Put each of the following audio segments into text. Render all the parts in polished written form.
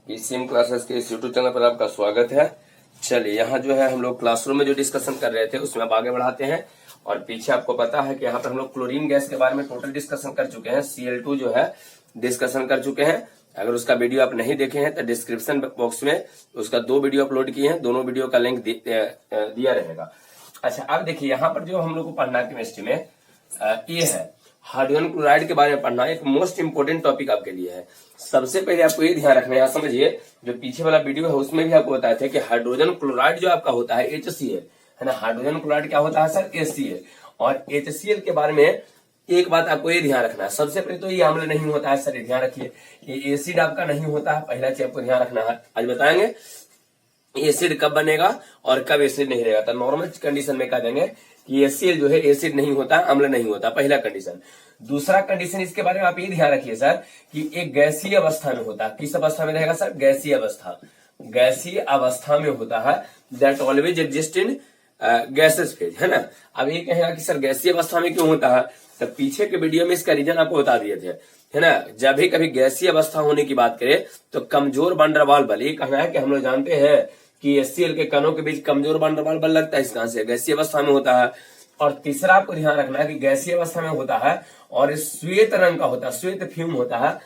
PCM classes के इस YouTube channel पर आपका स्वागत है। चलिए यहाँ जो है हम लोग क्लासरूम में जो डिस्कशन कर रहे थे उसमें अब आगे बढ़ाते हैं। और पीछे आपको पता है कि यहाँ पर हम लोग क्लोरीन गैस के बारे में टोटल डिस्कशन कर चुके हैं। Cl2 जो है डिस्कशन कर चुके हैं। अगर उसका वीडियो आप नहीं देखे हैं तो डिस्क्रिप्शन बॉक्स में उसका 2 वीडियो अपलोड किए हैं, दोनों वीडियो का लिंक दिया रहेगा। अच्छा, अब देखिए यहाँ पर जो हम लोग को पढ़ना है केमिस्ट्री में ये है हाइड्रोजन क्लोराइड के बारे में पढ़ना। एक मोस्ट इंपोर्टेंट टॉपिक आपके लिए है। सबसे पहले आपको ये ध्यान रखना है, समझिए जो पीछे वाला वीडियो है उसमें भी आपको बताए थे कि हाइड्रोजन क्लोराइड जो आपका होता है HCl है ना। हाइड्रोजन क्लोराइड क्या होता है सर? HCl। और HCl के बारे में एक बात आपको ये ध्यान रखना है, सबसे पहले तो ये अम्ल नहीं होता है सर, ये ध्यान रखिए। ये एसिड आपका नहीं होता है, पहला चीज आपको ध्यान रखना है। आज बताएंगे एसिड कब बनेगा और कब एसिड नहीं रहेगा। तो नॉर्मल कंडीशन में कह देंगे कि HCl जो है एसिड नहीं होता, अम्ल नहीं होता, पहला कंडीशन। दूसरा कंडीशन इसके बारे में आप ये ध्यान रखिए सर कि एक गैसीय अवस्था में होता है। किस अवस्था में रहेगा सर? गैसीय अवस्था। गैसीय अवस्था में होता है, that always exist in gases phase, है ना। अब ये कहेगा कि सर गैसीय अवस्था में क्यों होता है, तो पीछे के वीडियो में इसका रीजन आपको बता दिए थे, है ना। जब भी कभी गैसीय अवस्था होने की बात करें तो कमजोर वैन डर वाल्स बल, ये कहना है कि हम लोग जानते हैं कि HCl के कणों के बीच कमजोर वैन डर वाल्स बल लगता है, इस कारण से गैसीय अवस्था में होता है। और तीसरा आपको ध्यान रखना है कि गैसीय अवस्था में होता है और श्वेत रंग का होता है, श्वेत फ्यूम होता है,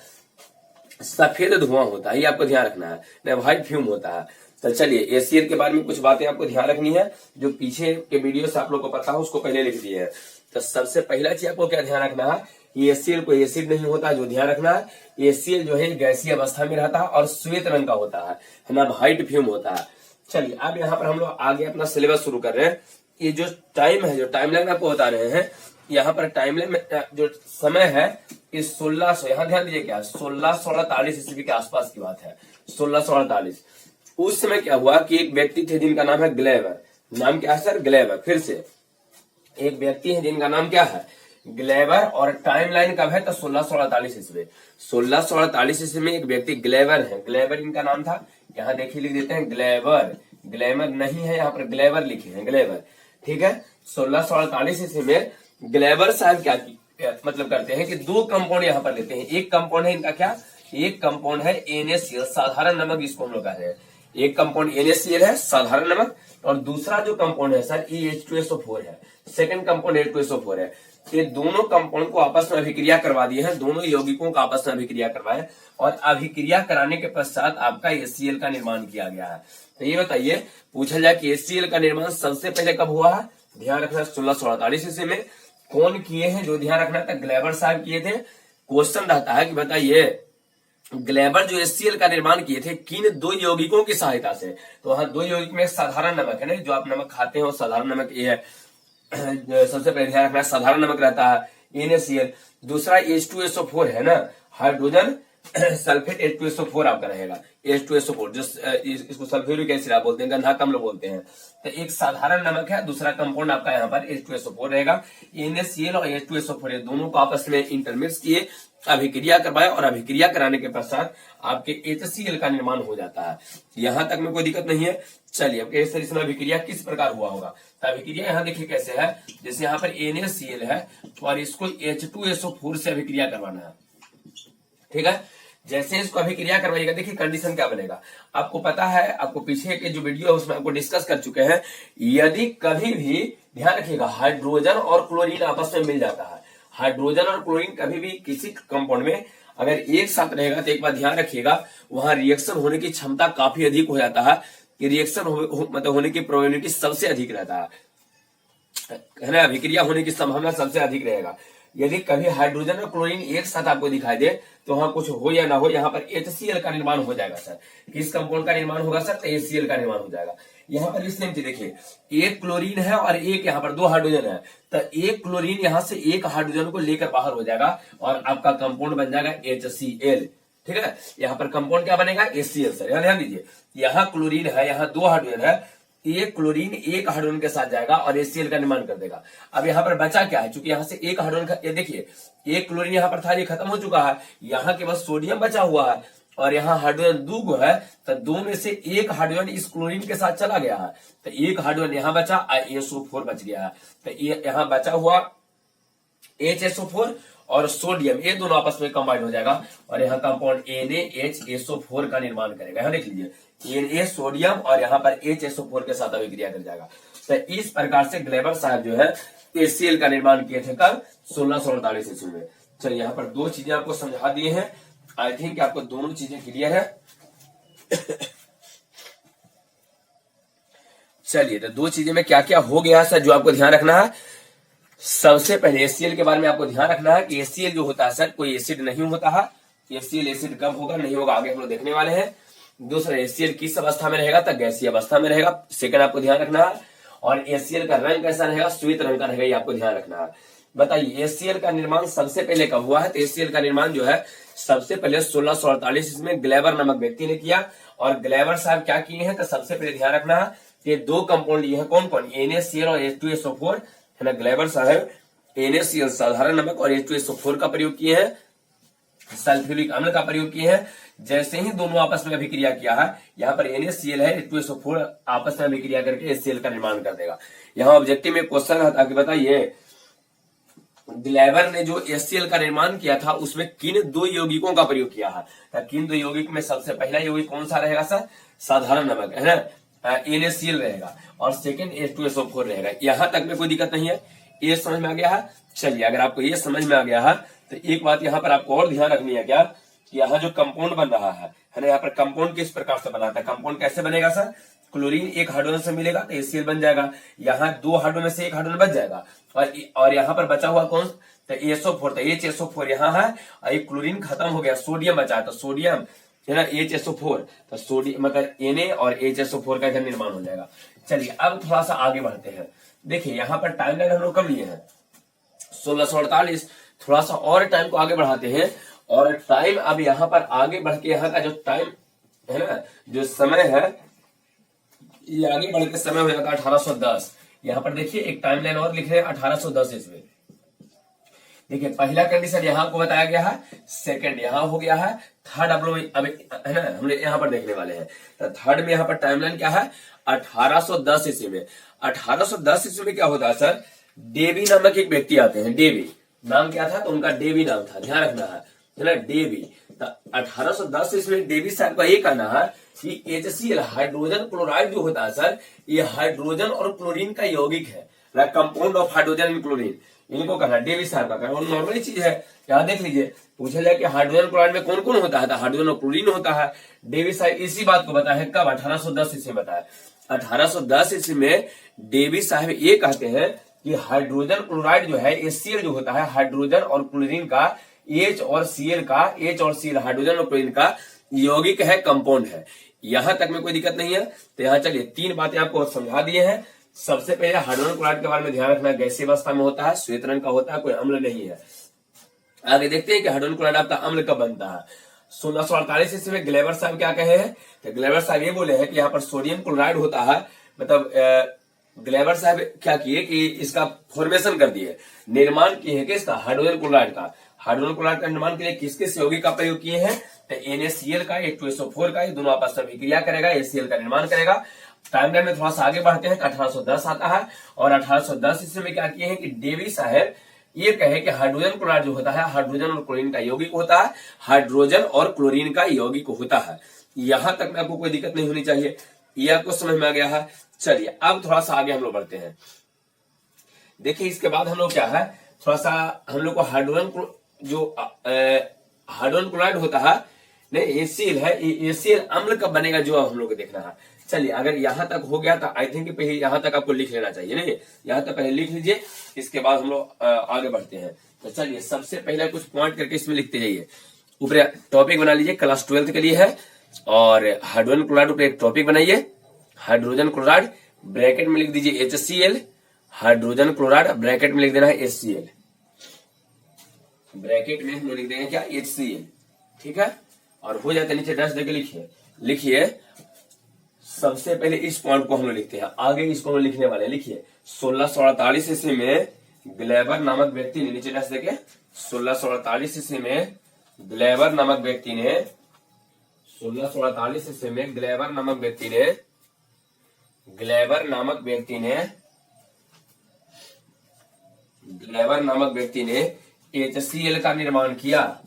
सफेद धुआं होता है, ये आपको ध्यान रखना है, व्हाइट फ्यूम होता है। तो चलिए HCl के बारे में कुछ बातें आपको ध्यान रखनी है, जो पीछे के वीडियो से आप लोग को पता है उसको पहले लिख दिए है। तो सबसे पहला चीज आपको क्या ध्यान रखना है, ये HCl कोई एसिड नहीं होता, जो ध्यान रखना है HCl जो है गैसीय अवस्था में रहता है और श्वेत रंग का होता है ना, व्हाइट फ्यूम होता है। चलिए अब यहाँ पर हम लोग आगे अपना सिलेबस शुरू कर रहे हैं। ये जो टाइम है, जो टाइमलाइन आपको बता रहे हैं, यहाँ पर टाइमलाइन में जो समय है इस 1600, यहाँ ध्यान दीजिए क्या 1648 ईस्वी के आसपास की बात है। 1648 उस समय क्या हुआ कि एक व्यक्ति थे जिनका नाम है ग्लेवर। नाम क्या है सर? ग्लेवर। फिर से एक व्यक्ति है जिनका नाम क्या है? ग्लेवर। और टाइमलाइन कब है? तो 1648 ईस्वी। 1648 ईस्वी में एक व्यक्ति ग्लेवर है, ग्लेवर इनका नाम था। यहाँ देखिए लिख देते हैं ग्लेवर, ग्लैमर नहीं है, यहाँ पर ग्लेवर लिखे हैं, ग्लेवर, ठीक है। 1648 ईस्वी में ग्लेवर साहब क्या मतलब करते हैं कि 2 कंपाउंड यहाँ पर लेते हैं। एक कंपाउंड है इनका क्या? एक कंपाउंड है NaCl, साधारण नमक जिसको हम लोग कहते हैं। एक कंपाउंड NaCl है, साधारण नमक, और दूसरा जो कंपाउंड है सर H2SO4 है, सेकंड कंपाउंड H2SO4 है। ये दोनों कंपाउंड को आपस में अभिक्रिया करवा दिए हैं, दोनों यौगिकों को आपस में अभिक्रिया करवाए और अभिक्रिया कराने के पश्चात आपका HCl का निर्माण किया गया है। तो ये बताइए, पूछा जाए कि HCl का निर्माण सबसे पहले कब हुआ है? ध्यान रखना 1648 ईस्वी में। कौन किए हैं? जो ध्यान रखना था ग्लेवर साहब किए थे। क्वेश्चन रहता है कि बताइए ग्लेवर जो HCl का निर्माण किए थे किन 2 यौगिकों की सहायता से? तो वहां 2 यौगिक में साधारण नमक है ना, जो आप नमक खाते हैं वो साधारण नमक ये है, सबसे पहले ध्यान रखना साधारण नमक रहता है NaCl। दूसरा H2SO4 है ना, हाइड्रोजन सल्फेट H2SO4 आपका रहेगा, H2SO4 जो इसको सल्फ्यूरिक एसिड आप बोलते हैं, गंधा कम्ल बोलते हैं। तो एक साधारण नमक है, दूसरा कंपाउंड आपका यहाँ पर H2SO4 रहेगा। NaCl और H2SO4 दोनों को आपस में इंटरमिक्स किए, अभिक्रिया करवाए और अभिक्रिया कराने के पश्चात आपके HCl का निर्माण हो जाता है। यहां तक में कोई दिक्कत नहीं है। चलिए अब इसमें अभिक्रिया किस प्रकार हुआ होगा, तो अभिक्रिया यहाँ देखिए कैसे है। जैसे यहाँ पर NaCl है और इसको H2SO4 से अभिक्रिया करवाना है, ठीक है। जैसे इसको अभिक्रिया करवाइएगा, देखिए कंडीशन क्या बनेगा। आपको पता है, आपको पीछे के जो वीडियो है उसमें आपको डिस्कस कर चुके हैं। यदि कभी भी ध्यान रखिएगा हाइड्रोजन और क्लोरीन आपस में मिल जाता है, हाइड्रोजन और क्लोरीन कभी भी किसी कंपाउंड में अगर एक साथ रहेगा तो एक बार ध्यान रखिएगा वहां रिएक्शन होने की क्षमता काफी अधिक हो जाता है, कि रिएक्शन मतलब होने की प्रोबेबिलिटी सबसे अधिक रहता है ना, अभिक्रिया होने की संभावना सबसे अधिक रहेगा। यदि कभी हाइड्रोजन और क्लोरीन एक साथ आपको दिखाई दे तो वहां कुछ हो या ना हो, यहाँ पर HCl का निर्माण हो जाएगा सर। किस कंपाउंड का निर्माण होगा सर? तो HCl का निर्माण हो जाएगा। यहाँ पर सेम चीज देखिए, एक क्लोरीन है और एक यहाँ पर 2 हाइड्रोजन है, तो एक क्लोरीन यहाँ से एक हाइड्रोजन को लेकर बाहर हो जाएगा और आपका कंपाउंड बन जाएगा HCl, ठीक है। यहाँ पर कंपाउंड क्या बनेगा? HCl sir. यहाँ ध्यान दीजिए, यहाँ क्लोरीन है, यहाँ 2 हाइड्रोजन है, एक क्लोरीन एक हाइड्रोजन के साथ जाएगा और HCl का निर्माण कर देगा। अब यहाँ पर बचा क्या है? चूंकि यहाँ से एक हाइड्रोजन, ये देखिए एक क्लोरीन यहाँ पर था, ये खत्म हो चुका है, यहाँ के बस सोडियम बचा हुआ है और यहाँ हाइड्रोजन 2 गो है, तो 2 में से एक हाइड्रोजन इस क्लोरीन के साथ चला गया है, तो एक हाइड्रोजन यहाँ बचा, SO4 बच गया है। तो ये यहाँ बचा हुआ HSO4 और सोडियम, ये दोनों आपस में कंबाइन हो जाएगा और यहाँ कंपाउंड NaHSO4 का निर्माण करेगा। यहाँ देख लीजिए Na सोडियम और यहाँ पर HSO4 के साथ अभिक्रिया कर जाएगा। तो इस प्रकार से ग्लेबर साहब जो है HCl का निर्माण किए थे कब? 1648 ईस्वी में। चलिए यहाँ पर दो चीजें आपको समझा दिए हैं। आई थिंक आपको दोनों चीजें क्लियर है। चलिए तो दो चीजें में क्या क्या हो गया सर जो आपको ध्यान रखना है। सबसे पहले HCl के बारे में आपको ध्यान रखना है कि HCl जो होता है सर कोई एसिड नहीं होता है। HCl एसिड कब होगा नहीं होगा आगे हम लोग देखने वाले हैं। दूसरा HCl किस अवस्था में रहेगा? तो गैसीय अवस्था में रहेगा। सेकंड आपको ध्यान रखना है। और HCl का रंग कैसा रहेगा? श्वेत रंग का रहेगा, ये आपको ध्यान रखना है। बताइए HCl का निर्माण सबसे पहले कब हुआ है? तो HCl का निर्माण जो है सबसे पहले 1648 इसमें ग्लेबर नामक व्यक्ति ने किया। और ग्लेबर साहब क्या किए हैं? तो सबसे पहले ध्यान रखना है कि दो कंपाउंड लिए हैं, कौन कौन? NaCl और H2SO4 है ना। ग्लेबर साहब NaCl साधारण नमक और H2SO4 का प्रयोग किए हैं, सल्फ्यूरिक अम्ल का प्रयोग किए हैं। जैसे ही दोनों आपस में अभिक्रिया किया है, यहाँ पर NaCl है, H2SO4 आपस में अभिक्रिया करके HCl का निर्माण कर देगा। यहाँ ऑब्जेक्टिव में क्वेश्चन है ताकि बताइए ग्लेबर ने जो HCl का निर्माण किया था उसमें किन दो यौगिकों का प्रयोग किया है? किन दो यौगिक में सबसे पहला यौगिक कौन सा रहेगा सर? साधारण नमक है ना, NaCl रहेगा और सेकंड H2SO4 रहेगा। यहां तक में कोई दिक्कत नहीं है, ये समझ में आ गया है। चलिए अगर आपको ये समझ में आ गया है तो एक बात यहाँ पर आपको और ध्यान रखनी है क्या, कि यहाँ जो कंपाउंड बन रहा है ना, यहाँ पर कंपाउंड किस प्रकार से बनाता है? कंपाउंड कैसे बनेगा सर? क्लोरीन एक हाइड्रोजन से मिलेगा तो HCl बन जाएगा। यहाँ दो हाइड्रोजन में से एक हाइड्रोजन बच जाएगा और यहाँ पर बचा हुआ कौन? तो HSO4, तो HSO4 यहाँ है और एक क्लोरीन खत्म हो गया, सोडियम बचा है तो सोडियम है ना HSO4, तो सोडियम मतलब Na और HSO4 का इधर निर्माण हो जाएगा। चलिए अब थोड़ा सा आगे बढ़ते हैं। देखिए यहाँ पर टाइम लाइन हम लोग कब लिए हैं? 1648। थोड़ा सा और टाइम को आगे बढ़ाते हैं और टाइम अब यहाँ पर आगे बढ़ के यहाँ का जो टाइम है ना, जो समय है, ये आगे बढ़ के समय हो जाता है 1810। यहाँ पर देखिए एक टाइम लाइन और लिख रहे हैं 1810 ईस्वी। देखिए पहला कंडीशन यहाँ को बताया गया है, सेकंड यहाँ हो गया है, थर्ड आप लोग अब है ना हम यहाँ पर देखने वाले हैं। तो थर्ड में यहाँ पर टाइमलाइन क्या है? 1810 ईस्वी में। 1810 ईस्वी में क्या होता है सर? डेवी नामक एक व्यक्ति आते हैं। डेवी नाम क्या था? तो उनका डेवी नाम था, ध्यान रखना है ना, डेवी। तो 1810 ईस्वी में डेवी साहब का ये कहना है कि HCl हाइड्रोजन क्लोराइड जो होता है सर, ये हाइड्रोजन और क्लोरीन का यौगिक है, compound of hydrogen and chlorine. इनको कहना डेवी साहब का कहना, और नॉर्मली चीज है। यहाँ देख लीजिए पूछा जाए कि हाइड्रोजन क्लोराइड में कौन कौन होता है? तो हाइड्रोजन और क्लोरीन होता है। डेवी साहब इसी बात को बताया है कब? 1810 ईस्वी में बताया। 1810 ईस्वी में डेवी साहब ये कहते हैं कि हाइड्रोजन क्लोराइड जो है HCl जो होता है हाइड्रोजन और क्लोरीन का H और Cl हाइड्रोजन और क्लोरीन का यौगिक है, कंपाउंड है। यहां तक में कोई दिक्कत नहीं है। तो यहाँ चलिए तीन बातें आपको समझा दिए हैं। सबसे पहले हाइड्रोजन क्लोराइड के बारे में ध्यान रखना, गैसीय अवस्था में होता है, श्वेत रंग का होता है, कोई अम्ल नहीं है। आगे देखते हैं कि हाइड्रोजन क्लोराइड आपका अम्ल कब बनता है। 1648 ईस्वी में ग्लेबर साहब क्या कहे हैं? तो ग्लेबर साहब ये बोले हैं कि यहाँ पर सोडियम क्लोराइड होता है, मतलब ग्लेबर साहब क्या किए कि इसका फॉर्मेशन कर दिए, निर्माण किए हैं किसका? हाइड्रोजन क्लोराइड का। हाइड्रोजन क्लोराइड का निर्माण के लिए किस किस यौगिक का प्रयोग किए हैं? तो NaCl का, H2SO4 का, ये दोनों आपस में अभिक्रिया करेगा, HCl का निर्माण करेगा। टाइम लाइन में थोड़ा सा आगे बढ़ते हैं तो 1810 आता है और 1810 ईस्वी में क्या किए हैं कि डेवी साहब ये कहे कि हाइड्रोजन क्लोराइड जो होता है हाइड्रोजन और क्लोरीन का यौगिक होता है, हाइड्रोजन और क्लोरीन का यौगिक होता है। यहां तक में आपको कोई दिक्कत नहीं होनी चाहिए, ये आपको समझ में आ गया है। चलिए अब थोड़ा सा आगे हम लोग बढ़ते हैं। देखिए इसके बाद हम लोग क्या है, थोड़ा सा हम लोग को हाइड्रोजन जो हाइड्रोजन क्लोराइड होता है नहीं HCl है, HCl अम्ल कब बनेगा जो हम लोग को देखना है। चलिए अगर यहां तक हो गया तो आई थिंक पहले यहां तक आपको लिख लेना चाहिए, नहीं यहां तक पहले लिख लीजिए, इसके बाद हम लोग आगे बढ़ते हैं। तो चलिए सबसे पहले कुछ पॉइंट करके इसमें लिखते जाइए। ऊपर टॉपिक बना लीजिए, क्लास 12 के लिए है। और हाइड्रोजन क्लोराइड ऊपर एक टॉपिक बनाइए, हाइड्रोजन क्लोराइड ब्रैकेट में लिख दीजिए HCl, हाइड्रोजन क्लोराइड ब्रैकेट में लिख देना है HCl, ब्रैकेट में हम लोग लिख देंगे क्या? HCl, ठीक है। और हो जाता है नीचे डैश देके लिखिए। सबसे पहले इस पॉइंट को हम लोग लिखते हैं, आगे इसको हम लिखने वाले हैं। लिखिए 1648 ईस्वी में ग्लेबर नामक व्यक्ति ने, नीचे डैश देके 1648 ईस्वी में ग्लेबर नामक व्यक्ति ने 1648 ईस्वी में ग्लेबर नामक व्यक्ति ने HCl का निर्माण किया,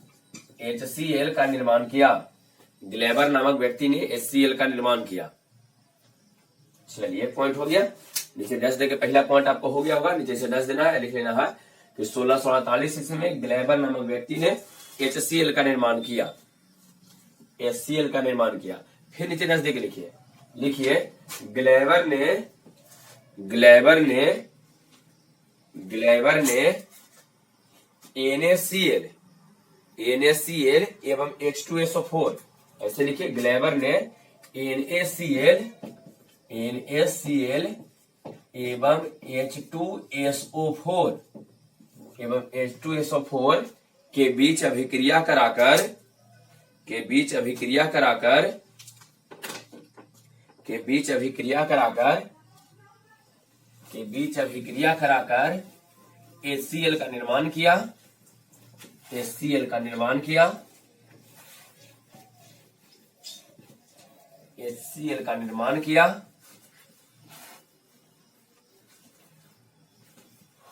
HCl का निर्माण किया, ग्लेबर नामक व्यक्ति ने HCl का निर्माण किया। चलिए एक पॉइंट हो गया। नीचे 10 देके पहला पॉइंट आपको हो गया होगा, नीचे से 10 देना है, लिख लेना है कि 1648 ईस्वी में ग्लेबर नामक व्यक्ति ने HCl का निर्माण किया, HCl का निर्माण किया। फिर नीचे 10 देके लिखिए, लिखिए ग्लेबर ने NaCl एवं H2SO4, ऐसे लिखिए ग्लेबर ने NaCl एवं H2SO4 के बीच अभिक्रिया कराकर HCl का निर्माण किया, HCl का निर्माण किया।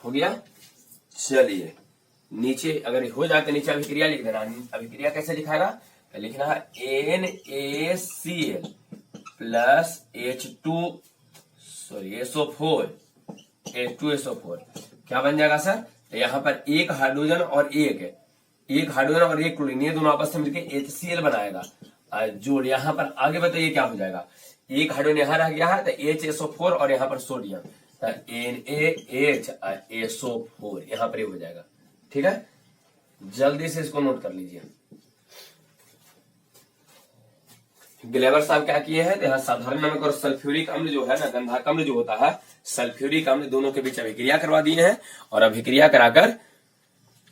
हो गया। चलिए नीचे अगर हो जाए नीचे अभिक्रिया लिख देना। अभिक्रिया कैसे लिखाएगा, लिखना है NaCl प्लस H2SO4 क्या बन जाएगा सर, तो यहाँ पर एक हाइड्रोजन और एक क्लोरीन, ये दोनों आपस में मिलकर HCl बनाएगा। जोड़ यहाँ पर आगे बताइए क्या हो जाएगा, एक हाइड्रोजन यहाँ रह गया है तो HSO4 और यहाँ पर सोडियम तो NaHSO4 यहाँ पर ही हो जाएगा। ठीक है, जल्दी से इसको नोट कर लीजिए। ग्लेबर साहब क्या किए हैं, यहाँ साधारण नमक और सल्फ्यूरिक अम्ल जो है ना, गंधक अम्ल जो होता है, सल्फ्यूरिक अम्ल दोनों के बीच अभिक्रिया करवा दिए हैं और अभिक्रिया कराकर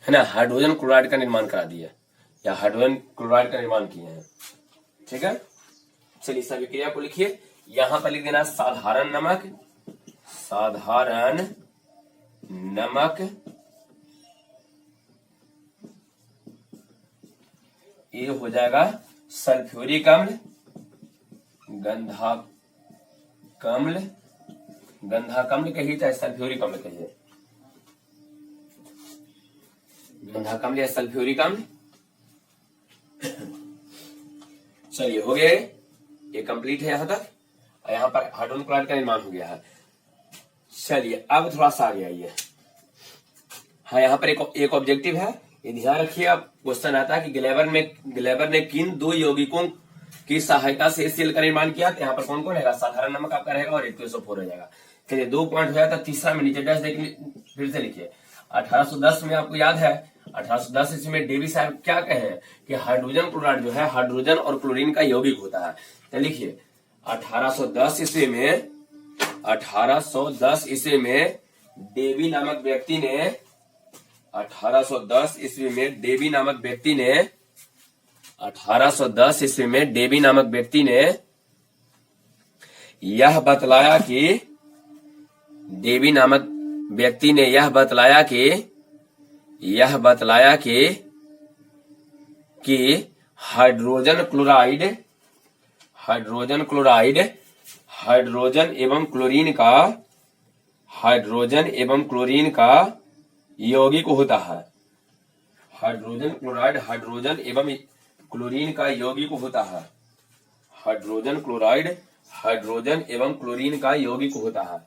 है ना हाइड्रोजन क्लोराइड का निर्माण करा दिए या हाइड्रोजन क्लोराइड का निर्माण किए हैं। ठीक है, चलिए इस अभिक्रिया को लिखिए। यहां पर लिख देना साधारण नमक ये हो जाएगा सल्फ्यूरिक अम्ल, गंधक अम्ल कहिए चाहे सल्फ्यूरिक अम्ल कहिए, गंधक अम्ल या सल्फ्यूरिक अम्ल। चलिए हो गया, ये कंप्लीट है यहां तक। यहाँ पर हाइड्रोजन क्लोराइड का निर्माण हो गया है। चलिए अब थोड़ा सा आगे आइए। हाँ, यहाँ पर एक ऑब्जेक्टिव है, ये ध्यान रखिए। अब क्वेश्चन आता है कि ग्लेबर ने किन दो यौगिकों की सहायता से HCl का निर्माण किया, तो यहाँ पर कौन कौन रहेगा, साधारण नमक आपका रहेगा और H2SO4 हो जाएगा। चलिए 2 पॉइंट हो जाता, तीसरा में नीचे 10 फिर से लिखिए। 1810 में आपको याद है, 1810 ईस्वी में डेवी साहब क्या कहे हैं कि हाइड्रोजन क्लोराइड जो है हाइड्रोजन और क्लोरीन का यौगिक होता है। तो लिखिए 1810 ईस्वी में डेवी नामक व्यक्ति ने 1810 ईस्वी में डेवी नामक व्यक्ति ने यह बतलाया कि हाइड्रोजन एवं क्लोरीन का यौगिक होता है। हाइड्रोजन क्लोराइड हाइड्रोजन एवं क्लोरीन का यौगिक होता है। हाइड्रोजन एवं क्लोरीन का यौगिक होता है।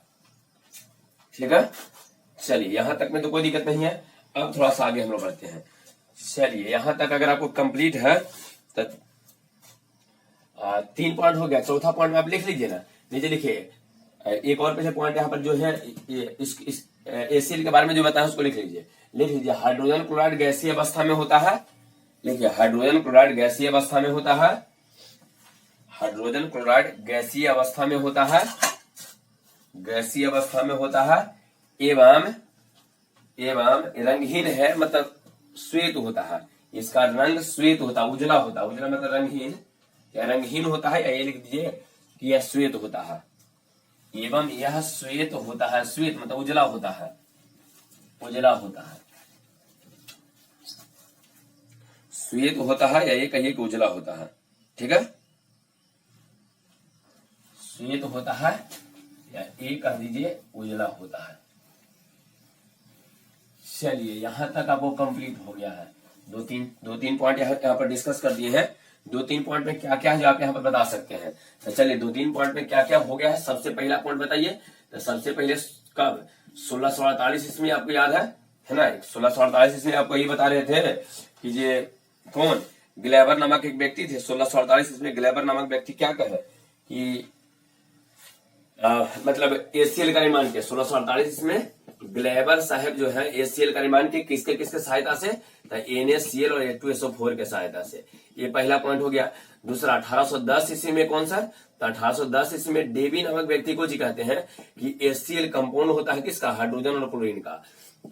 ठीक है, चलिए यहां तक में तो कोई दिक्कत नहीं है। अब थोड़ा सा आगे हम लोग बढ़ते हैं। चलिए यहां तक अगर आपको कंप्लीट है तो 3 पॉइंट हो गया। चौथा पॉइंट में आप लिख लीजिए ना, नीचे लिखिए। एक और पीछे पॉइंट यहाँ पर जो है इस HCl के बारे में जो बताया उसको लिख लीजिए। हाइड्रोजन क्लोराइड गैसीय अवस्था में होता है। लिखिए हाइड्रोजन क्लोराइड गैसीय अवस्था में होता है। हाइड्रोजन क्लोराइड गैसीय अवस्था में होता है। एवं रंगहीन है, मतलब श्वेत होता है। इसका रंग श्वेत होता है, उजला होता है। उजला मतलब रंगहीन, या रंगहीन होता है, या ये लिख दीजिए कि यह श्वेत होता है। एवं यह श्वेत होता है, श्वेत मतलब उजला होता है। श्वेत होता है, या ये कहिए कि उजला होता है। ठीक है, श्वेत होता है या ये कह दीजिए उजला होता है। चलिए यहाँ तक आपको कंप्लीट हो गया है। दो तीन पॉइंट यहाँ पर डिस्कस कर दिए हैं। 2-3 पॉइंट में क्या क्या है जो आप यहाँ पर बता सकते हैं। तो चलिए 2-3 पॉइंट में क्या क्या हो गया है। सबसे पहला पॉइंट बताइए। तो सबसे पहले कब 1648 ईस्वी आपको याद है ना। 1648 ईस्वी आपको ये बता रहे थे कि ये कौन ग्लेबर नामक एक व्यक्ति थे। 1648 ईस्वी ग्लेबर नामक व्यक्ति क्या कहे कि मतलब एसीएल का निर्माण किया। 1648 में ग्लेबर साहब जो है एसीएल का निर्माण किया। किसके किसके सहायता से, तो NaCl और H2SO4 के सहायता से। ये पहला पॉइंट हो गया। दूसरा 1810 ईस्वी में कौन सा, तो 1810 ईस्वी में डेवी नामक व्यक्ति को जी कहते हैं कि HCl कंपाउंड होता है किसका, हाइड्रोजन और क्लोरीन का।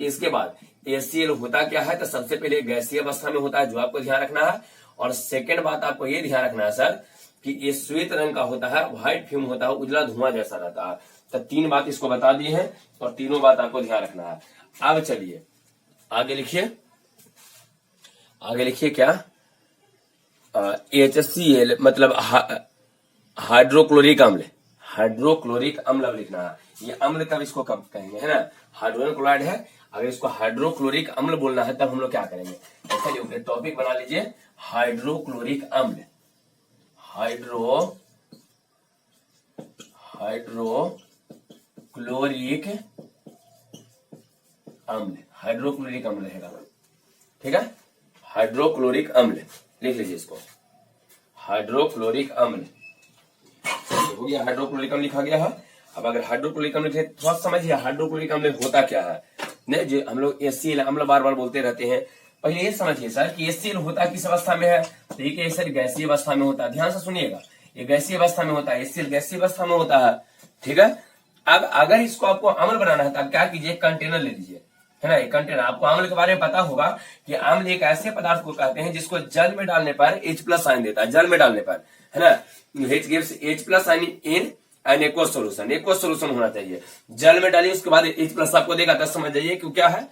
इसके बाद HCl होता क्या है, तो सबसे पहले गैसीय अवस्था में होता है जो आपको ध्यान रखना है। और सेकेंड बात आपको ये ध्यान रखना है सर कि ये श्वेत रंग का होता है, व्हाइट फ्यूम होता है, उजला धुआं जैसा रहता है। तो 3 बात इसको बता दी है और तीनों बात आपको ध्यान रखना है। अब चलिए आगे लिखिए। आगे लिखिए क्या, HCl मतलब हाइड्रोक्लोरिक अम्ल। हाइड्रोक्लोरिक अम्ल अब लिखना है। ये अम्ल कब इसको कब कहेंगे, है ना। हाइड्रोजन क्लोराइड है, अगर इसको हाइड्रोक्लोरिक अम्ल बोलना है तब हम लोग क्या करेंगे। चलिए टॉपिक बना लीजिए हाइड्रोक्लोरिक अम्ल। हाइड्रोक्लोरिक अम्ल, हाइड्रोक्लोरिक अम्ल रहेगा, ठीक है। हाइड्रोक्लोरिक अम्ल लिख लीजिए इसको, हाइड्रोक्लोरिक अम्ल हो गया। हाइड्रोक्लोरिक अम्ल लिखा गया है। अब अगर हाइड्रोक्लोरिक अम्ल लिखे थोड़ा समझिए हाइड्रोक्लोरिक अम्ल होता क्या है। नहीं जो हम लोग HCl अम्ल बार बार बोलते रहते हैं, पहले ये समझिए सर कि HCl होता किस अवस्था में है। तो ये सर गैसीय अवस्था में होता है। ध्यान से सुनिएगा, ये गैसीय अवस्था में होता है, HCl गैसीय अवस्था में होता है, ठीक है। अब अगर इसको आपको अम्ल बनाना है तो आप क्या कीजिए, कंटेनर ले लीजिए, है ना। ये कंटेनर, आपको अम्ल के बारे में पता होगा कि अम्ल एक ऐसे पदार्थ को कहते हैं जिसको जल में डालने पर H+ आयन देता है, जल में डालने पर, है ना। H gives H+ ion in an aqueous solution. Aqueous solution होना चाहिए, जल में डालिए उसके बाद H+ आपको देगा, तब समझ जाइए कि क्या है,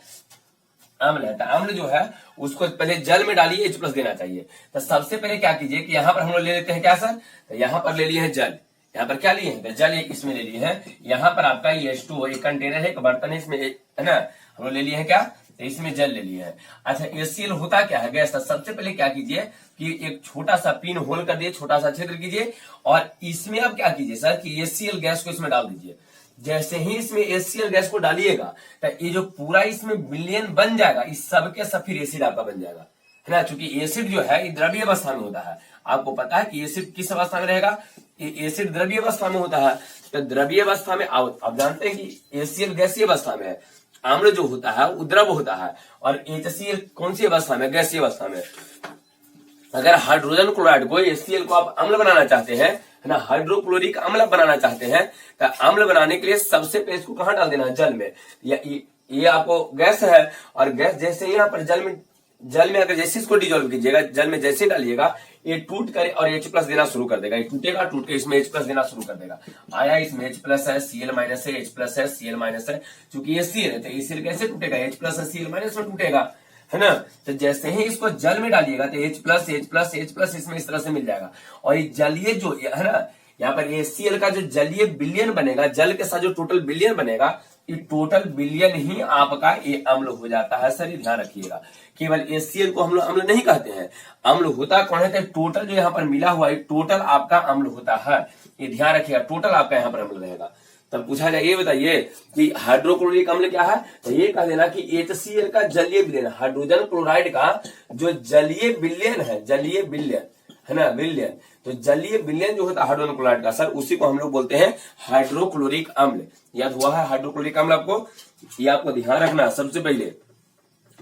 अम्ल है। तो अम्ल जो है उसको पहले जल में डालिए, H+ देना चाहिए। तो सबसे पहले क्या कीजिए कि यहाँ पर हम लोग ले लेते हैं क्या सर, तो यहाँ पर ले लिए हैं जल। यहाँ पर क्या लिए हैं, तो जल एक इसमें ले लिए हैं। यहाँ पर आपका H2O एक कंटेनर है, एक बर्तन है, इसमें है ना, हम लोग ले लिए हैं क्या, तो इसमें जल ले लिए हैं। अच्छा HCl होता क्या है, गैस। सबसे पहले क्या कीजिए कि एक छोटा सा पिन होल कर दिए, छोटा सा छिद्र कीजिए और इसमें आप क्या कीजिए सर कि HCl गैस को इसमें डाल दीजिए। जैसे ही इसमें HCl गैस को डालिएगा तो ये जो पूरा इसमें विलयन बन जाएगा, इस सबके सब फिर एसिड आपका बन जाएगा, है ना। क्योंकि एसिड जो है ये द्रव्य अवस्था में होता है। आपको पता है कि एसिड किस अवस्था में रहेगा, एसिड द्रव्य अवस्था में होता है। तो द्रव्य अवस्था में आप जानते हैं कि HCl गैसीय अवस्था में है, अम्ल जो होता है वो द्रव होता है, और HCl कौन सी अवस्था में, गैसीय अवस्था में। अगर हाइड्रोजन क्लोराइड को HCl को आप अम्ल बनाना चाहते हैं, है ना, हाइड्रोक्लोरिक अम्ल बनाना चाहते हैं, तो अम्ल बनाने के लिए सबसे पहले इसको कहां डाल देना है, जल में। ये आपको गैस है, और गैस जैसे यहाँ पर जल में अगर जैसे इसको डिजोल्व कीजिएगा, जल में जैसे डालिएगा ये टूट कर और H+ देना शुरू कर देगा। ये टूटेगा, टूट के इसमें H+ देना शुरू कर देगा। आया इसमें H+ है, Cl- है, H+ है, Cl- है। चूंकि ये Cl है तो Cl कैसे टूटेगा, H+ है, Cl- में टूटेगा, है ना। तो जैसे ही इसको जल में डालिएगा तो H+ इसमें इस तरह से मिल जाएगा। और ये जलीय जो है ना, यहाँ पर HCl का जो जलीय विलयन बनेगा, जल के साथ जो टोटल विलयन बनेगा, ये टोटल विलयन ही आपका ये अम्ल हो जाता है। सर ये ध्यान रखिएगा, केवल HCl को हम लोग अम्ल नहीं कहते हैं। अम्ल होता कौन है, तो टोटल जो यहाँ पर मिला हुआ है टोटल आपका अम्ल होता है। ये ध्यान रखिएगा, टोटल आपका यहाँ पर अम्ल रहेगा। तब पूछा जाए ये बताइए कि हाइड्रोक्लोरिक अम्ल क्या है, तो ये कह देना कि HCl का जलीय विलयन, हाइड्रोजन क्लोराइड का जो जलीय विलयन है, जलीय विलयन, है ना, विलयन। तो जलीय विलयन जो होता है हाइड्रोजन क्लोराइड का, सर उसी को हम लोग बोलते हैं हाइड्रोक्लोरिक अम्ल। याद हुआ है हाइड्रोक्लोरिक अम्ल आपको, ये आपको ध्यान रखना। सबसे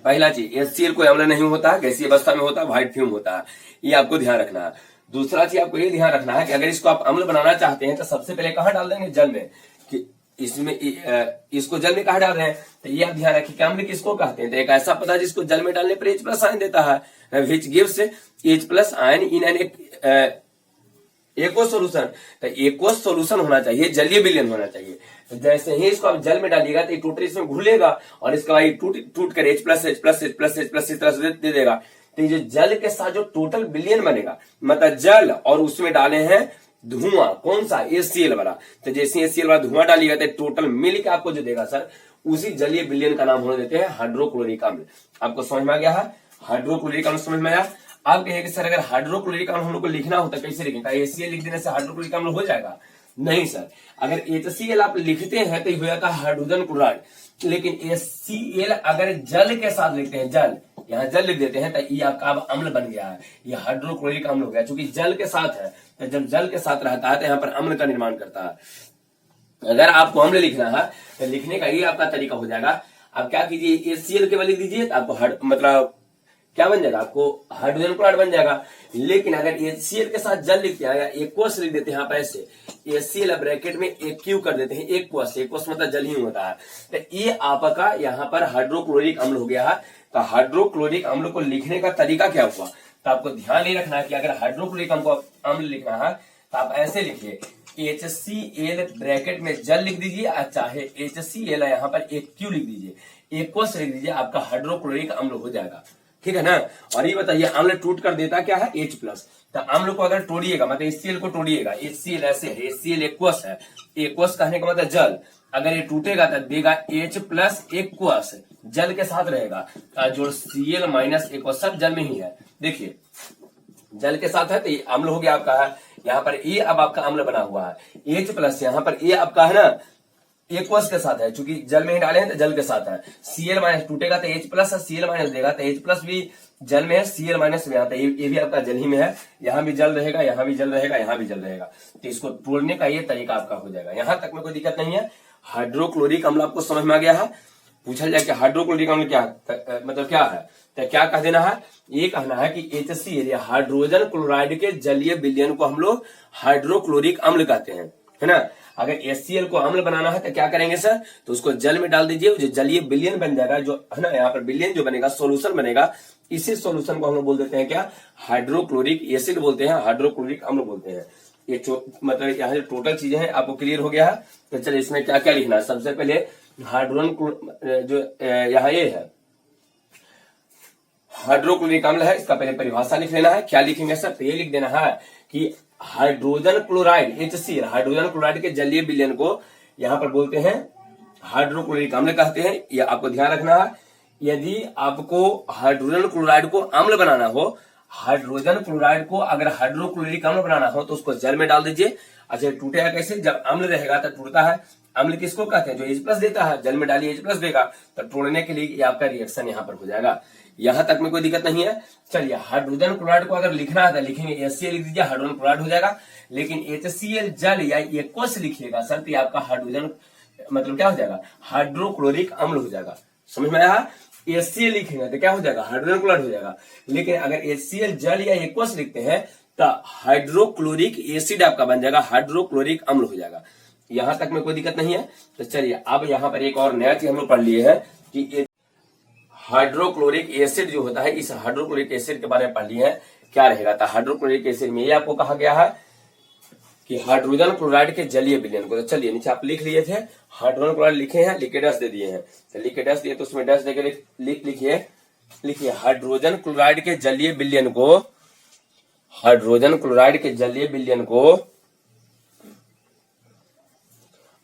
पहला चीज HCl कोई अम्ल नहीं होता है, गैसीय अवस्था में होता है, व्हाइट फ्यूम होता है, ये आपको ध्यान रखना है। दूसरा चीज आपको ये ध्यान रखना है कि अगर इसको आप अम्ल बनाना चाहते हैं तो सबसे पहले कहां डाल देंगे, जल में। कि इसमें इसको जल में कहा डाल रहे हैं, तो ये आप ध्यान रखिए कि अम्ल किसको कहते हैं, तो एक ऐसा पदार्थ जिसको जल में डालने पर H+ आयन देता है, which gives H+ ion in an aqueous solution. तो एक्वस सोल्यूशन होना चाहिए, जलीय विलयन होना चाहिए। तो जैसे ही इसको आप जल में डालिएगा तो टोटल इसमें घुलेगा और इसके बाद टूट कर H+ इस तरह से दे देगा। तो ये जो जल के साथ जो टोटल विलयन बनेगा, मतलब जल और उसमें डाले हैं धुआं, कौन सा, HCl वाला। तो जैसे HCl वाला धुआं डालिएगा तो टोटल मिल के आपको जो देगा सर उसी जलीय विलयन का नाम होने देते हैं हाइड्रोक्लोरिक अम्ल। आपको समझ में आ गया है? हाइड्रोक्लोरिक अम्ल समझ में आया? आप कहिए कि सर अगर हाइड्रोक्लोरिक अम्ल हम लोग को लिखना होता कैसे लिखेंगे? HCl लिख देने से हाइड्रोक्लोरिक अम्ल हो जाएगा? नहीं सर, अगर HCl आप लिखते हैं तो हो जाता है हाइड्रोजन क्लोराइड, लेकिन HCl अगर जल के साथ लिखते हैं, जल यहाँ जल लिख देते हैं तो ये आपका अब अम्ल बन गया है, ये हाइड्रोक्लोरिक अम्ल हो गया। चूंकि जल के साथ है तो जब जल के साथ रहता है तो यहाँ पर अम्ल का निर्माण करता है। अगर आपको अम्ल लिखना है तो लिखने का ये आपका तरीका हो जाएगा। आप क्या कीजिए, HCl केवल लिख दीजिए, आपको मतलब क्या बन जाएगा? आपको हाइड्रोजन क्लोराइड बन जाएगा। लेकिन अगर HCl के साथ जल लिखते हैं या एक्वस लिख देते हैं, यहाँ पर ऐसे HCl ब्रैकेट में एक्यू कर देते हैं, एक्वस, एक्वस मतलब जल ही होता है, तो ये आपका यहाँ पर हाइड्रोक्लोरिक अम्ल हो गया है। तो हाइड्रोक्लोरिक अम्ल को लिखने का तरीका क्या हुआ? तो आपको ध्यान नहीं रखना है कि अगर हाइड्रोक्लोरिक अम्ल लिखना है तो आप ऐसे लिखिए, HCl ब्रैकेट में जल लिख दीजिए, चाहे HCl यहाँ पर एक्यू लिख दीजिए, एक्वस लिख दीजिए, आपका हाइड्रोक्लोरिक अम्ल हो जाएगा। ठीक है ना? और ये बताइए, अम्ल टूट कर देता क्या है? H plus. तो अम्ल को अगर तोड़िएगा, मतलब HCl को तोड़िएगा, HCl ऐसे है, HCl एक्वस है, एक्वस कहने का मतलब जल, अगर ये टूटेगा तो देगा H प्लस एक्वस, जल के साथ रहेगा, जो Cl माइनस एक्वस सब जल में ही है। देखिए जल के साथ है तो ये अम्ल हो गया आपका है। यहाँ पर ये अब आपका अम्ल बना हुआ है, H प्लस, यहाँ पर ये आपका है ना एक्वस के साथ है, चूंकि जल में ही डाले हैं तो जल के साथ है। Cl माइनस टूटेगा तो H प्लस, Cl माइनस देगा तो H प्लस भी जल में है, Cl माइनस में आता है, ये भी आपका जल ही में है, यहाँ भी जल रहेगा, यहाँ भी जल रहेगा, यहाँ भी जल रहेगा। तो इसको तोड़ने का ये तरीका आपका हो जाएगा। यहाँ तक में कोई दिक्कत नहीं है। हाइड्रोक्लोरिक अम्ल आपको समझ में आ गया है? पूछा जाए कि हाइड्रोक्लोरिक अम्ल क्या मतलब क्या है, तो क्या कह देना है? ये कहना है कि HCl या हाइड्रोजन क्लोराइड के जलीय विलयन को हम लोग हाइड्रोक्लोरिक अम्ल कहते हैं, है ना? अगर HCl को अम्ल बनाना है तो क्या करेंगे सर? तो उसको जल में डाल दीजिए, जो जलीय विलयन बन जाएगा, जो है ना यहाँ पर विलयन जो बनेगा, सोल्यूशन बनेगा, इसी सोल्यूशन को हम लोग बोल देते हैं क्या? हाइड्रोक्लोरिक एसिड बोलते हैं, हाइड्रोक्लोरिक अम्ल बोलते हैं। ये मतलब यहाँ जो टोटल चीजें हैं आपको क्लियर हो गया है। तो चलिए इसमें क्या क्या लिखना है। सबसे पहले हाइड्रोजन जो यहाँ ये है हाइड्रोक्लोरिक अम्ल है, इसका पहले परिभाषा लिख लेना है। क्या लिखेंगे सर? तो ये लिख देना है कि hydrogen chloride HCl, hydrogen chloride के जलीय विलयन को यहाँ पर बोलते हैं हाइड्रोक्लोरिक अम्ल कहते हैं। ये आपको ध्यान रखना है। यदि आपको हाइड्रोजन क्लोराइड को अम्ल बनाना हो, हाइड्रोजन क्लोराइड को अगर हाइड्रोक्लोरिक अम्ल बनाना हो तो उसको जल में डाल दीजिए। अच्छा टूटेगा कैसे? जब अम्ल रहेगा तो टूटता है। अम्ल किसको कहते हैं? जो H प्लस देता है, जल में डालिए H प्लस देगा, तो तोड़ने के लिए ये आपका रिएक्शन यहाँ पर हो जाएगा। यहाँ तक में कोई दिक्कत नहीं है। चलिए हाइड्रोजन क्लोराइड को अगर लिखना है तो लिखेंगे HCl लिख दीजिए, हाइड्रोजन क्लोराइड हो जागा। लेकिन HCl जल या एक्वस लिखिएगा सर तो आपका हाइड्रोजन मतलब क्या हो जाएगा? हाइड्रोक्लोरिक अम्ल हो जाएगा। समझ में आया? HCl लिखेंगे तो क्या हो जाएगा? हाइड्रोजन क्लोराइड हो जाएगा। लेकिन अगर HCl जल या एक्वस लिखते हैं तो हाइड्रोक्लोरिक एसिड आपका बन जाएगा, हाइड्रोक्लोरिक अम्ल हो जाएगा। यहां तक में कोई दिक्कत नहीं है। तो चलिए अब यहाँ पर एक और नया चीज हम लोग पढ़ लिए हैं कि हाइड्रोक्लोरिक एसिड जो होता है, इस हाइड्रोक्लोरिक एसिड के बारे में पढ़ लिए हैं क्या रहेगा। तो हाइड्रोक्लोरिक एसिड में ये आपको कहा गया है कि हाइड्रोजन क्लोराइड के जलीय विलयन को, तो चलिए नीचे आप लिख लिए थे हाइड्रोजन क्लोराइड लिखे हैं, लिख के डैश दे दिए हैं। तो लिख के डैश दिए तो उसमें डैश देकर लिखिए हाइड्रोजन क्लोराइड के जलीय विलयन को, हाइड्रोजन क्लोराइड के जलीय विलयन को,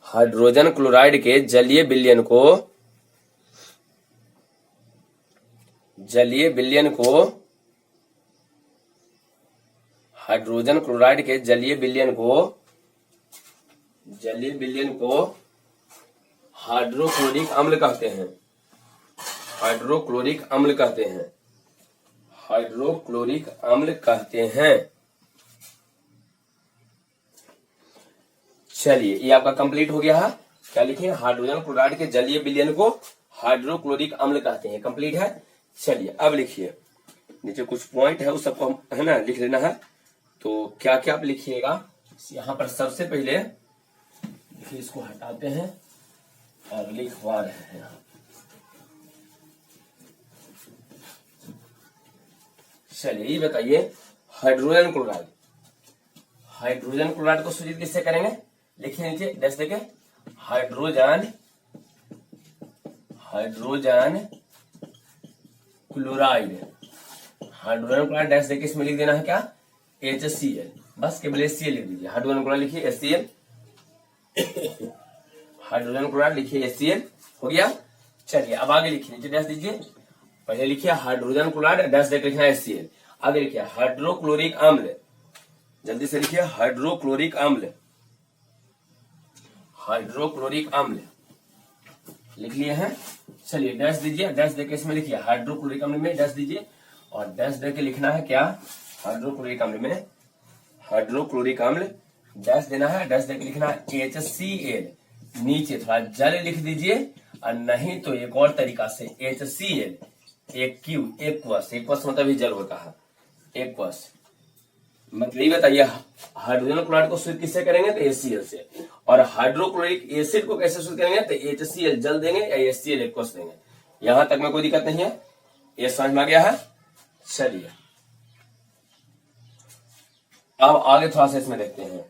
हाइड्रोजन क्लोराइड के जलीय विलयन को, जलीय विलयन को, हाइड्रोजन क्लोराइड के जलीय विलयन को, जलीय विलयन को हाइड्रोक्लोरिक अम्ल कहते हैं, हाइड्रोक्लोरिक अम्ल कहते हैं, हाइड्रोक्लोरिक अम्ल कहते हैं। चलिए ये आपका कंप्लीट हो गया है। क्या लिखे? हाइड्रोजन क्लोराइड के जलीय विलयन को हाइड्रोक्लोरिक अम्ल कहते हैं। कंप्लीट है। चलिए अब लिखिए, नीचे कुछ पॉइंट है उस सबको है ना लिख लेना है। तो क्या क्या आप लिखिएगा यहाँ पर? सबसे पहले देखिए इसको हटाते हैं और लिखवा रहे हैं। चलिए ये बताइए हाइड्रोजन क्लोराइड, हाइड्रोजन क्लोराइड को सूचित किससे करेंगे? लिखिए नीचे डैश देके, hydrogen, hydrogen chloride, hydrogen chloride dash देके इसमें लिख देना है क्या? HCl, बस केवल HCl लिख दीजिए। हाइड्रोजन क्लोराइड लिखिए HCl, हाइड्रोजन क्लोराइड लिखिए HCl, हो गया। चलिए अब आगे लिखिए, नीचे डैश दीजिए। पहले लिखिए हाइड्रोजन क्लोराइड, डैश देकर लिखना है HCl। आगे लिखिए हाइड्रोक्लोरिक अम्ल, जल्दी से लिखिए हाइड्रोक्लोरिक अम्ल, हाइड्रोक्लोरिक अम्ल लिख लिए हैं। चलिए डैश दीजिए, डैश देकर इसमें लिखिए हाइड्रोक्लोरिक अम्ल में डैश दीजिए और डैश देकर लिखना है क्या, हाइड्रोक्लोरिक अम्ल में, हाइड्रोक्लोरिक अम्ल डैश देना है, डैश देकर लिखना है HCl। नीचे थोड़ा जल लिख दीजिए और नहीं तो एक और तरीका से HCl एक्वस, एक्वस मतलब ही जल होता है, एक्वस मतलब ये बताइए हाइड्रोजन क्लोराइड को शुद्ध किससे करेंगे तो HCl से, और हाइड्रोक्लोरिक एसिड को कैसे शुद्ध करेंगे तो HCl जल देंगे या HCl एक्वस देंगे। यहां तक में कोई दिक्कत नहीं है, ये समझ में आ गया है। चलिए अब आगे थोड़ा सा इसमें देखते हैं।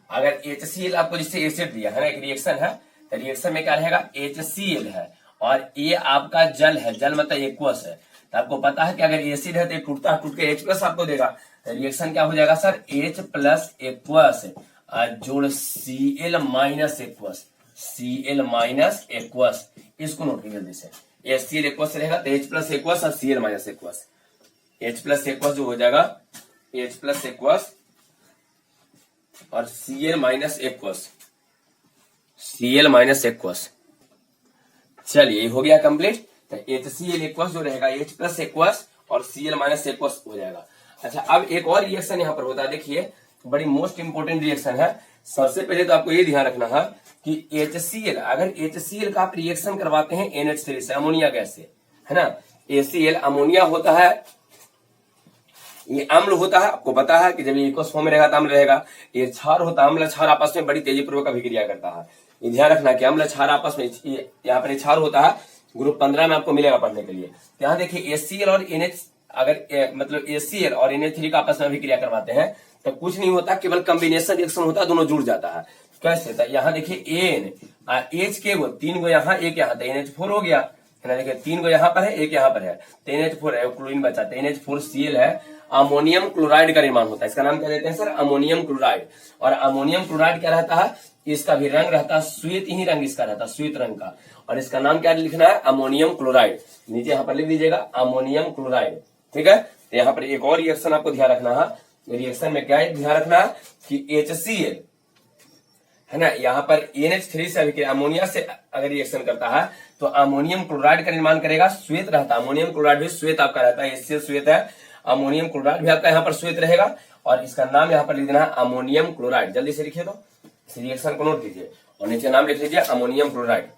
अगर HCl आपको जिससे एसिड दिया है ना, एक रिएक्शन है तो रिएक्शन में क्या रहेगा HCl है और ये आपका जल है, जल मतलब एक्वस है। तो आपको पता है कि अगर एसिड है तो टूटता है, टूट के H प्लस आपको देगा, तो रिएक्शन क्या हो जाएगा सर H प्लस एक्वस जोड़ Cl minus aqueous, Cl minus aqueous, इसको नोट कीजिए जल्दी से। HCl एक्वस रहेगा तो H प्लस एक्वस और Cl minus aqueous, H plus aqueous जो हो जाएगा H प्लस एक्वस और Cl minus aqueous, Cl minus aqueous. चलिए हो गया कंप्लीट। तो HCl एक्वस जो रहेगा H प्लस एक्वस और Cl माइनस एक्वस हो जाएगा। अच्छा अब एक और रिएक्शन यहाँ पर होता है, देखिए बड़ी मोस्ट इंपोर्टेंट रिएक्शन है। सबसे पहले तो आपको ये ध्यान रखना है कि HCl, अगर HCl का आप रिएक्शन करवाते हैं NH3 से, अमोनिया गैस से, है ना, HCl अमोनिया होता है, ये अम्ल होता है। आपको पता है कि जब ये एक्वस फॉर्म में रहेगा तो अम्ल रहेगा। ये क्षार होता है, अम्ल क्षार आपस में बड़ी तेजी पूर्वक अभिक्रिया करता है। ये ध्यान रखना कि अम्ल क्षार आपस में, यहाँ पर क्षार होता है, ग्रुप 15 में आपको मिलेगा पढ़ने के लिए। यहाँ देखिए HCl और NH, अगर मतलब HCl और NH3 का आपस में अभिक्रिया करवाते हैं तो कुछ नहीं होता, केवल कॉम्बिनेशन रिएक्शन होता है, दोनों जुड़ जाता है। कैसे, तो यहाँ देखिए H के वो 3 गो यहाँ, एक यहाँ, तो NH4 हो गया है ना। देखिए 3 गो यहाँ पर है, एक यहाँ पर है, तो NH4 है, क्लोरीन बचा, तो NH4Cl है। अमोनियम क्लोराइड का निर्माण होता है, इसका नाम क्या देते हैं सर अमोनियम क्लोराइड। और अमोनियम क्लोराइड क्या रहता है, इसका भी रंग रहता है श्वेत ही रंग इसका रहता है, श्वेत रंग का, और इसका नाम क्या लिखना है अमोनियम क्लोराइड। नीचे यहाँ पर लिख दीजिएगा अमोनियम क्लोराइड, ठीक है। तो यहाँ पर एक और रिएक्शन आपको ध्यान रखना है, रिएक्शन में क्या है ध्यान रखना है कि HCl है ना, यहाँ पर NH3 से अभिक्रिया अमोनिया से अगर रिएक्शन करता है तो अमोनियम क्लोराइड का निर्माण करेगा, श्वेत रहता है। अमोनियम क्लोराइड भी श्वेत आपका रहता है, HCl श्वेत है, अमोनियम क्लोराइड भी आपका यहाँ पर श्वेत रहेगा, और इसका नाम यहाँ पर लिख देना है अमोनियम क्लोराइड। जल्दी से लिखिए, तो इस रिएक्शन को नोट कीजिए और नीचे नाम लिख लीजिए ammonium chloride,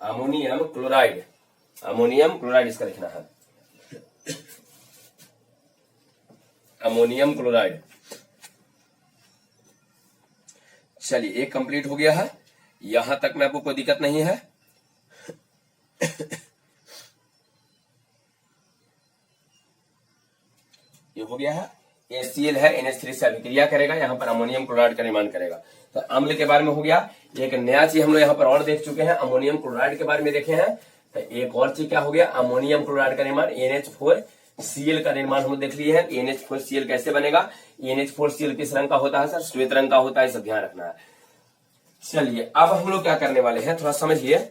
ammonium chloride, ammonium chloride इसका लिखना है, अमोनियम क्लोराइड। चलिए एक कंप्लीट हो गया है, यहां तक में आपको कोई दिक्कत नहीं है। ये हो गया है, HCl है, NH3 से अभिक्रिया करेगा, यहाँ पर अमोनियम क्लोराइड का निर्माण करेगा। तो अम्ल के बारे में हो गया। एक नया चीज हम लोग यहाँ पर और देख चुके हैं, अमोनियम क्लोराइड के बारे में देखे हैं। तो एक और चीज क्या हो गया, अमोनियम क्लोराइड का निर्माण, NH4Cl का निर्माण हम देख लिए हैं। NH4Cl कैसे बनेगा, NH4Cl किस रंग का होता है सर, श्वेत रंग का होता है, सब ध्यान रखना है। चलिए अब हम लोग क्या करने वाले हैं, थोड़ा समझिए।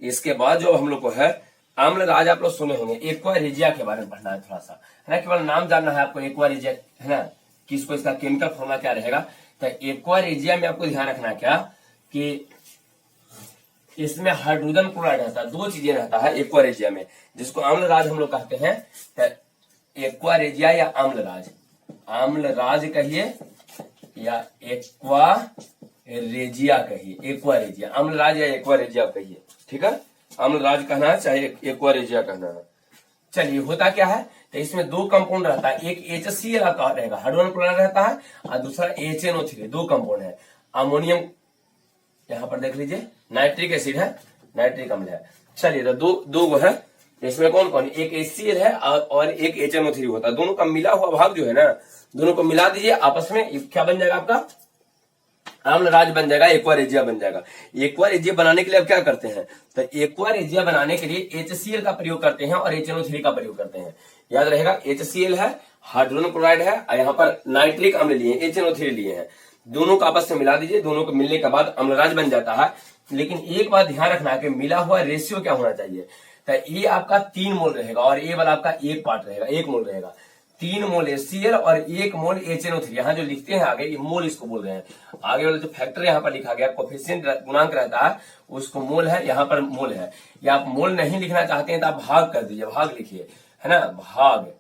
इसके बाद जो हम लोग को है अम्ल राज, आप लोग सुने होंगे, एक्वा रेजिया के बारे में पढ़ना है थोड़ा सा, है ना, केवल नाम जानना है आपको एक्वा रेजिया, है ना, किसको इसका केमिकल फॉर्मूला क्या रहेगा। तो एक्वा रेजिया में आपको ध्यान रखना क्या कि इसमें हाइड्रोजन क्लोराइड रहता है, दो चीजें रहता है एक्वा रेजिया में, जिसको अम्ल राज हम लोग कहते हैं। तो एक्वा रेजिया या अम्ल राज, अम्ल राज कहिए या एक्वा रेजिया कहिए, एक्वा रेजिया, अम्ल राज या एक्वा रेजिया कहिए, ठीक है। अम्ल राज कहना है चाहे एक्वा रेजिया कहना है। चलिए होता क्या है, तो इसमें दो कंपाउंड रहता है, एक HCl का रहेगा, हाइड्रोजन क्लोराइड रहता है, और दूसरा HNO3, दो कंपाउंड है। अमोनियम यहाँ पर देख लीजिए, नाइट्रिक एसिड है, नाइट्रिक अम्ल है। चलिए तो दो गो है, इसमें कौन कौन, एक HCl है और एक HNO3 होता है। दोनों का मिला हुआ भाग जो है ना, दोनों को मिला दीजिए आपस में, क्या बन जाएगा आपका अम्ल राज बन जाएगा, एक्वा रेजिया बन जाएगा। एक्वा रेजिया बनाने के लिए अब क्या करते हैं, तो एक्वा रेजिया बनाने के लिए HCl का प्रयोग करते हैं और HNO3 का प्रयोग करते हैं। याद रहेगा HCl है, हाइड्रोजन क्लोराइड है और यहाँ पर नाइट्रिक अम्ल लिए हैं, HNO3 लिए हैं। दोनों को आपस में मिला दीजिए, दोनों को मिलने के बाद अम्लराज बन जाता है। लेकिन एक बात ध्यान रखना है कि मिला हुआ रेशियो क्या होना चाहिए। तो ये आपका 3 मोल रहेगा और ये वाला आपका 1 पार्ट रहेगा, 1 मोल रहेगा। 3 मोल HCl और 1 मोल HNO3। यहाँ जो लिखते हैं आगे, ये मोल इसको बोल रहे हैं। आगे वाला जो फैक्टर यहाँ पर लिखा गया कोफिशिएंट गुणांक रहता है, उसको मोल है, यहाँ पर मोल है। या आप मोल नहीं लिखना चाहते हैं तो आप भाग कर दीजिए, भाग लिखिए, है ना, भाग।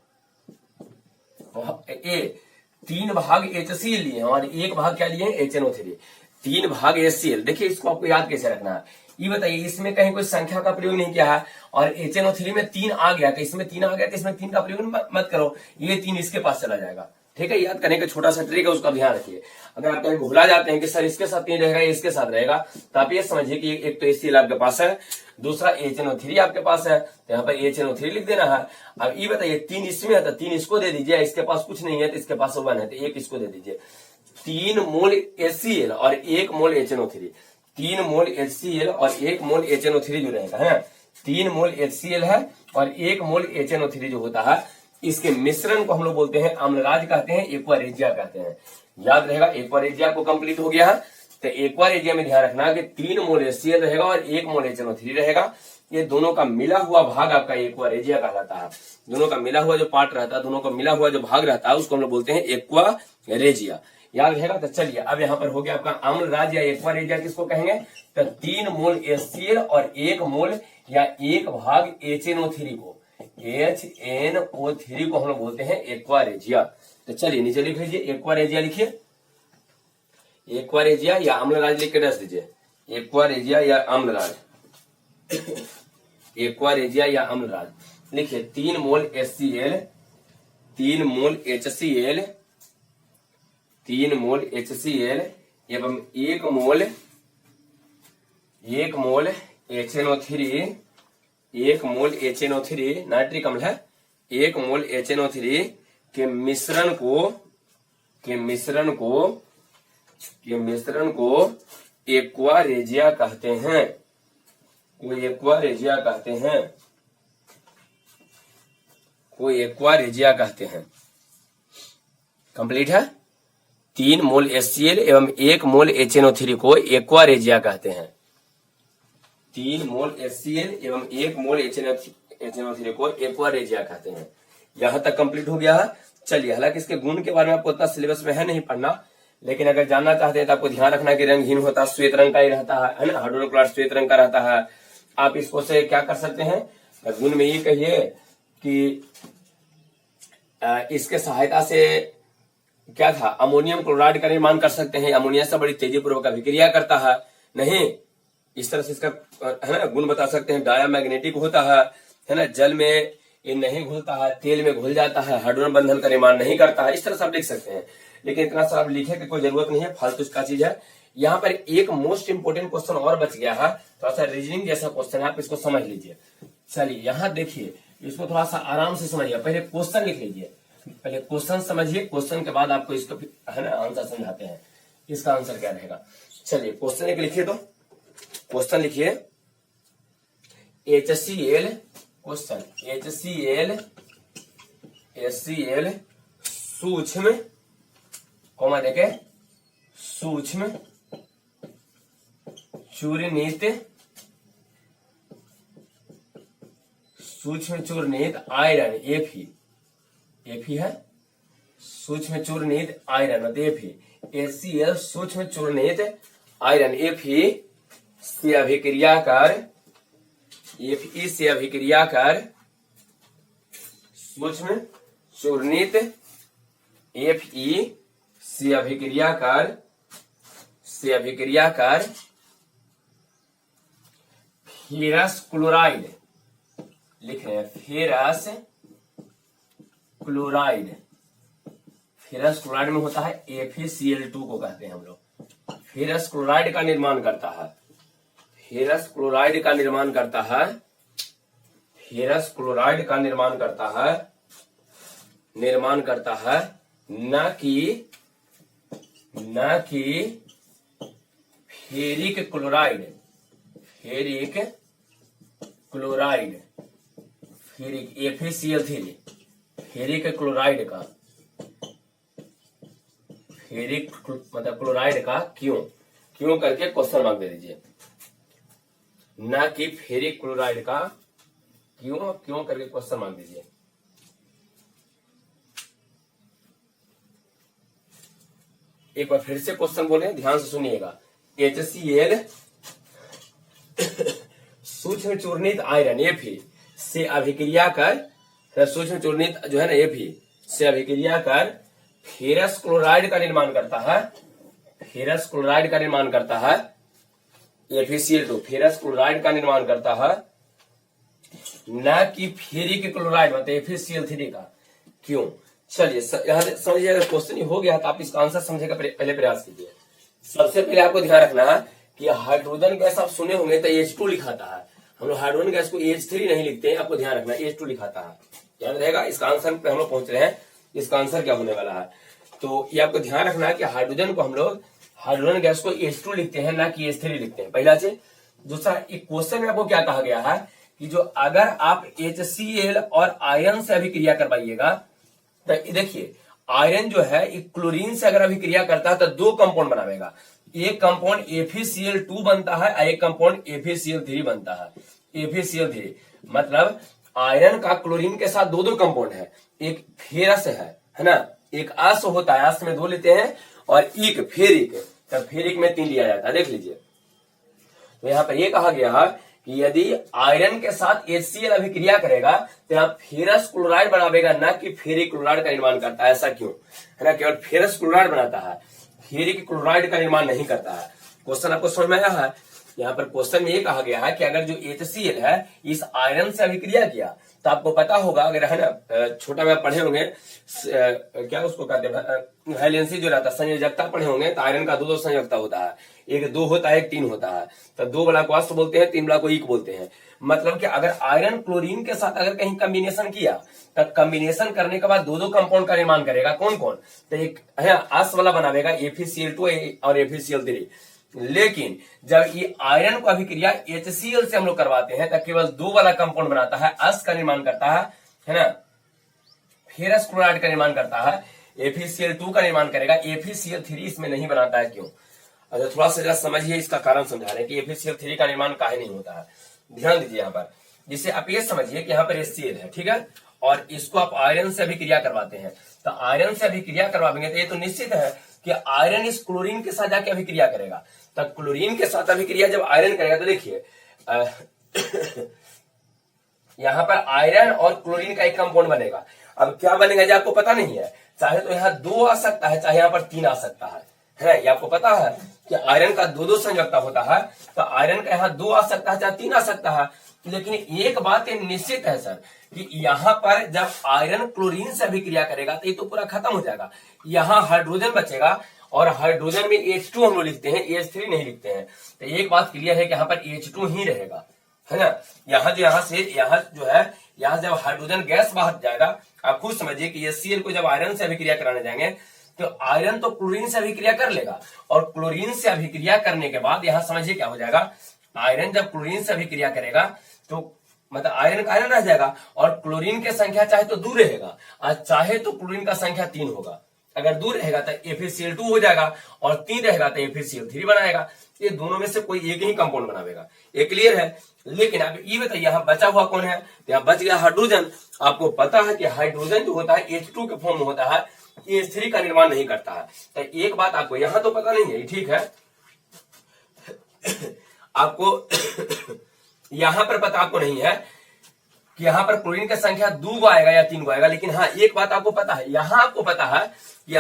ए 3 भाग HCl लिए हैं और 1 भाग क्या लिए हैं, HNO3। 3 भाग HCl। देखिए इसको आपको याद कैसे रखना है, ये बताइए। इसमें कहीं कोई संख्या का प्रयोग नहीं किया है और HNO3 में 3 आ गया तो इसमें 3 आ गया तो इसमें 3 का प्रयोग मत करो, ये 3 इसके पास चला जाएगा। ठीक है, याद करने का छोटा सा ट्रिक है, उसका ध्यान रखिए। अगर आप कहीं भुला जाते हैं कि सर इसके साथ 3 रहेगा, इसके साथ रहेगा, तो आप ये समझिए कि एक तो HCl आपके पास है, दूसरा HNO3 आपके पास है, तो यहाँ पर HNO3 लिख देना है। अब ये बताइए 3 इसमें है तो 3 इसको दे दीजिए, इसके पास कुछ नहीं है तो इसके पास 1 है तो 1 इसको दे दीजिए। 3 मोल HCl और 1 मोल HNO3। 3 मोल HCl और 1 मोल HNO3 जो रहेगा, है ना, 3 मोल HCl है और 1 मोल HNO3 जो होता है, इसके मिश्रण को हम लोग बोलते हैं अम्लराज कहते हैं, एक्वारेजिया कहते हैं। याद रहेगा, एक्वारेजिया को कंप्लीट हो गया है। तो एक्वारेजिया में ध्यान रखना कि 3 मोल HCl रहेगा और 1 मोल HNO3 रहेगा। ये दोनों का मिला हुआ भाग आपका एक्वारेजिया कहलाता है। दोनों का मिला हुआ जो पार्ट रहता है, दोनों का मिला हुआ जो भाग रहता है, उसको हम लोग बोलते हैं एक्वारेजिया। याद रहेगा। तो चलिए अब यहाँ पर हो गया आपका अम्लराज या एक्वारेजिया किसको कहेंगे, तो 3 मोल HCl और 1 मोल या 1 भाग HNO3 को, HNO3 को हम लोग बोलते हैं एक्वारेजिया। तो चलिए नीचे लिख लीजिए, एक्वारेजिया लिखिए, एक्वारेजिया या अम्लराज लिख के रख दीजिए, एक्वारेजिया या अम्लराज, एक्वारेजिया या अम्लराज लिखिए। 3 मोल HCl, 3 मोल HCl, 3 मोल HCl एवं 1 मोल HNO3, 1 मोल HNO3 नाइट्रिक अम्ल है, 1 मोल HNO3 के मिश्रण को एक्वारेजिया कहते हैं, वो एक्वारेजिया कहते हैं, को एक्वारेजिया कहते हैं। कंप्लीट है। 3 मोल HCl एवं 1 मोल HNO3 को एक्वारेजिया कहते हैं। 3 मोल HCl एवं 1 मोल HNO3 को एक्वारेजिया कहते हैं। यहां तक कंप्लीट हो गया है। चलिए, हालांकि इसके गुण के बारे में आपको उतना सिलेबस में है नहीं पढ़ना, लेकिन अगर जानना चाहते हैं तो आपको ध्यान रखना कि रंगहीन होता है, श्वेत रंग का ही रहता है ना, हाइड्रोजन क्लोराइड श्वेत रंग का रहता है। आप इसको से क्या कर सकते हैं, गुण में ये कहिए कि इसके सहायता से क्या था, अमोनियम क्लोराइड का निर्माण कर सकते हैं। अमोनिया से बड़ी तेजी पूर्वक अभिक्रिया करता है, नहीं इस तरह से इसका है ना गुण बता सकते हैं। डायामैग्नेटिक होता है ना, जल में ये नहीं घुलता है, तेल में घुल जाता है, हाइड्रोजन बंधन का निर्माण नहीं करता है। इस तरह से आप लिख सकते हैं, लेकिन इतना सा आप लिखे की कोई जरूरत नहीं है, फालतू का चीज है। यहाँ पर एक मोस्ट इंपोर्टेंट क्वेश्चन और बच गया है, थोड़ा सा रीजनिंग जैसा क्वेश्चन है, आप इसको समझ लीजिए। चलिए यहाँ देखिए, इसको थोड़ा सा आराम से समझिए। पहले क्वेश्चन लिख लीजिए, पहले क्वेश्चन समझिए, क्वेश्चन के बाद आपको इसका है ना आंसर समझाते हैं, इसका आंसर क्या रहेगा। चलिए क्वेश्चन एक लिखिए, तो क्वेश्चन लिखिए HCl, क्वेश्चन HCl सूक्ष्म कॉमा देके सूक्ष्म चूर्णित आयरन Fe है, सूक्ष्म चूर्णित आयरन Fe, HCl सूक्ष्म चूर्णित आयरन Fe से अभिक्रिया कर सूक्ष्म चूर्णित Fe से अभिक्रिया कर फेरस क्लोराइड लिख रहे हैं, फेरस क्लोराइड में होता है FeCl2 को कहते हैं हम लोग। फेरस क्लोराइड का निर्माण करता है, फेरस क्लोराइड का निर्माण करता है न कि ferric chloride, FeCl3 ferric chloride का, फेरिक मतलब क्लोराइड का क्यों करके क्वेश्चन मार्क दे दीजिए, ना कि फेरिक क्लोराइड का क्यों करके क्वेश्चन मार्क दीजिए। एक बार फिर से क्वेश्चन बोले, ध्यान से सुनिएगा। HCl सूक्ष्म चूर्णित आयरन Fe से अभिक्रिया कर, सूक्ष्म चूर्णित जो है ना Fe से अभिक्रिया कर फेरस क्लोराइड का निर्माण करता है, फेरस क्लोराइड का निर्माण करता है, FeCl2 फेरस क्लोराइड का निर्माण करता है, न कि फेरिक क्लोराइड मतलब FeCl3 का। क्यों? चलिए यहां समझिए, अगर क्वेश्चन हो गया तो आप इसका आंसर समझेगा, पहले प्रयास कीजिए। सबसे पहले आपको ध्यान रखना है कि हाइड्रोजन गैस आप सुने होंगे तो H2 लिखाता है, हम लोग हाइड्रोजन गैस को H3 नहीं लिखते हैं, आपको ध्यान रखना H2 लिखाता है, याद रहेगा। इसका आंसर पे हम लोग पहुंच रहे हैं, इसका आंसर क्या होने वाला है, तो ये आपको ध्यान रखना है कि हाइड्रोजन को हम लोग हाइड्रोजन गैस को H2 लिखते हैं, ना कि H3 लिखते हैं, पहला चीज। दूसरा, एक क्वेश्चन में आपको क्या कहा गया है कि जो अगर आप HCl और आयरन से अभिक्रिया करवाइएगा, तो देखिए आयरन जो है एक क्लोरीन से अगर अभिक्रिया करता है तो दो कंपाउंड बनावेगा, एक कंपाउंड FeCl2 बनता है और एक कंपाउंड FeCl3 बनता है। FeCl3 मतलब आयरन का क्लोरीन के साथ दो कंपाउंड है, एक फेरस है ना, एक अस होता है, अस में 2 लेते हैं, और एक फेरिक, तो फेरिक में 3 लिया जाता है, देख लीजिए। तो यहाँ पर ये कहा गया है कि यदि आयरन के साथ HCl अभिक्रिया करेगा तो यहाँ फेरस क्लोराइड बनावेगा, ना कि फेरिक क्लोराइड का निर्माण करता है। ऐसा क्यों? है ना, केवल फेरस क्लोराइड बनाता है, फेरिक क्लोराइड का निर्माण नहीं करता है। क्वेश्चन आपको समझ में आया है? यहाँ पर क्वेश्चन में ये कहा गया है कि अगर जो HCl है इस आयरन से अभिक्रिया किया, तो आपको पता होगा, अगर है ना छोटा में पढ़े होंगे, क्या उसको कहते हैं, वैलेंसी जो रहता है, संयोजकता पढ़े होंगे, तो आयरन का 2 संयोजकता होता है, एक 2 होता है, एक 3 होता है। तो 2 वाला को अस्त बोलते हैं, 3 वाला को इक बोलते हैं। मतलब कि अगर आयरन क्लोरीन के साथ अगर कहीं कॉम्बिनेशन किया, तो कॉम्बिनेशन करने के बाद 2 कंपाउंड का निर्माण करेगा। कौन कौन? तो एक है अस वाला बनावेगा FeCl2 और FeCl3। लेकिन जब ये आयरन को अभिक्रिया HCl से हम लोग करवाते हैं, तो केवल 2 वाला कंपाउंड बनाता है, अस का निर्माण करता है ना, फेरस क्लोराइड का निर्माण करता है, FeCl2 का निर्माण करेगा, FeCl3 इसमें नहीं बनाता है। क्यों? अच्छा थोड़ा सा जरा समझिए, इसका कारण समझा रहे हैं कि FeCl3 का निर्माण काहे नहीं होता है। ध्यान दीजिए यहाँ पर, जिससे आप ये समझिए कि यहाँ पर HCl है, ठीक है, और इसको आप आयरन से अभिक्रिया करवाते हैं, तो आयरन से अभिक्रिया करवाएंगे तो ये तो निश्चित है कि आयरन इस क्लोरीन के साथ जाके अभिक्रिया करेगा। तब क्लोरीन के साथ अभिक्रिया जब आयरन करेगा, तो देखिए यहाँ पर आयरन और क्लोरीन का एक कंपाउंड बनेगा। अब क्या बनेगा जो आपको पता नहीं है, चाहे तो यहाँ 2 आ सकता है, चाहे यहाँ पर 3 आ सकता है। ये आपको पता है कि आयरन का 2 संयोजकता होता है, तो आयरन का यहाँ 2 आ सकता है, चाहे 3 आ सकता है। लेकिन एक बात ये निश्चित है सर कि यहाँ पर जब आयरन क्लोरीन से अभिक्रिया करेगा तो ये तो पूरा खत्म हो जाएगा, यहाँ हाइड्रोजन बचेगा, और हाइड्रोजन में H2 हम लोग लिखते हैं, H3 नहीं लिखते हैं। तो एक बात क्लियर है कि यहाँ पर H2 ही रहेगा, है ना। यहाँ जो है यहाँ जब हाइड्रोजन गैस बाहर जाएगा, आप खुद समझिए कि HCl को जब आयरन से अभिक्रिया कराने जाएंगे, तो आयरन तो क्लोरीन से अभिक्रिया कर लेगा, और क्लोरीन से अभिक्रिया करने के बाद यहाँ समझिए क्या हो जाएगा, आयरन जब क्लोरीन से अभिक्रिया करेगा तो मतलब आयरन का आयरन रह जाएगा, और क्लोरीन की संख्या चाहे तो 2 रहेगा, और चाहे तो क्लोरीन का संख्या 3 होगा। अगर 2 रहेगा तो FeCl2 हो जाएगा, और 3 रहेगा तो FeCl3 बनाएगा। ये दोनों में से कोई एक ही कंपाउंड बनावेगा। ये क्लियर है? लेकिन अब ये बताइए यहाँ बचा हुआ कौन है? तो यहाँ बच गया हाइड्रोजन। आपको पता है कि हाइड्रोजन जो होता है H2 के फॉर्म में होता है, H3 का निर्माण नहीं करता है। तो एक बात आपको यहाँ तो पता नहीं है, ठीक है, आपको यहाँ पर पता आपको नहीं है कि यहाँ पर क्लोरीन की संख्या 2 गो आएगा या 3 गो आएगा। लेकिन हाँ एक बात आपको पता है, यहाँ आपको पता है कि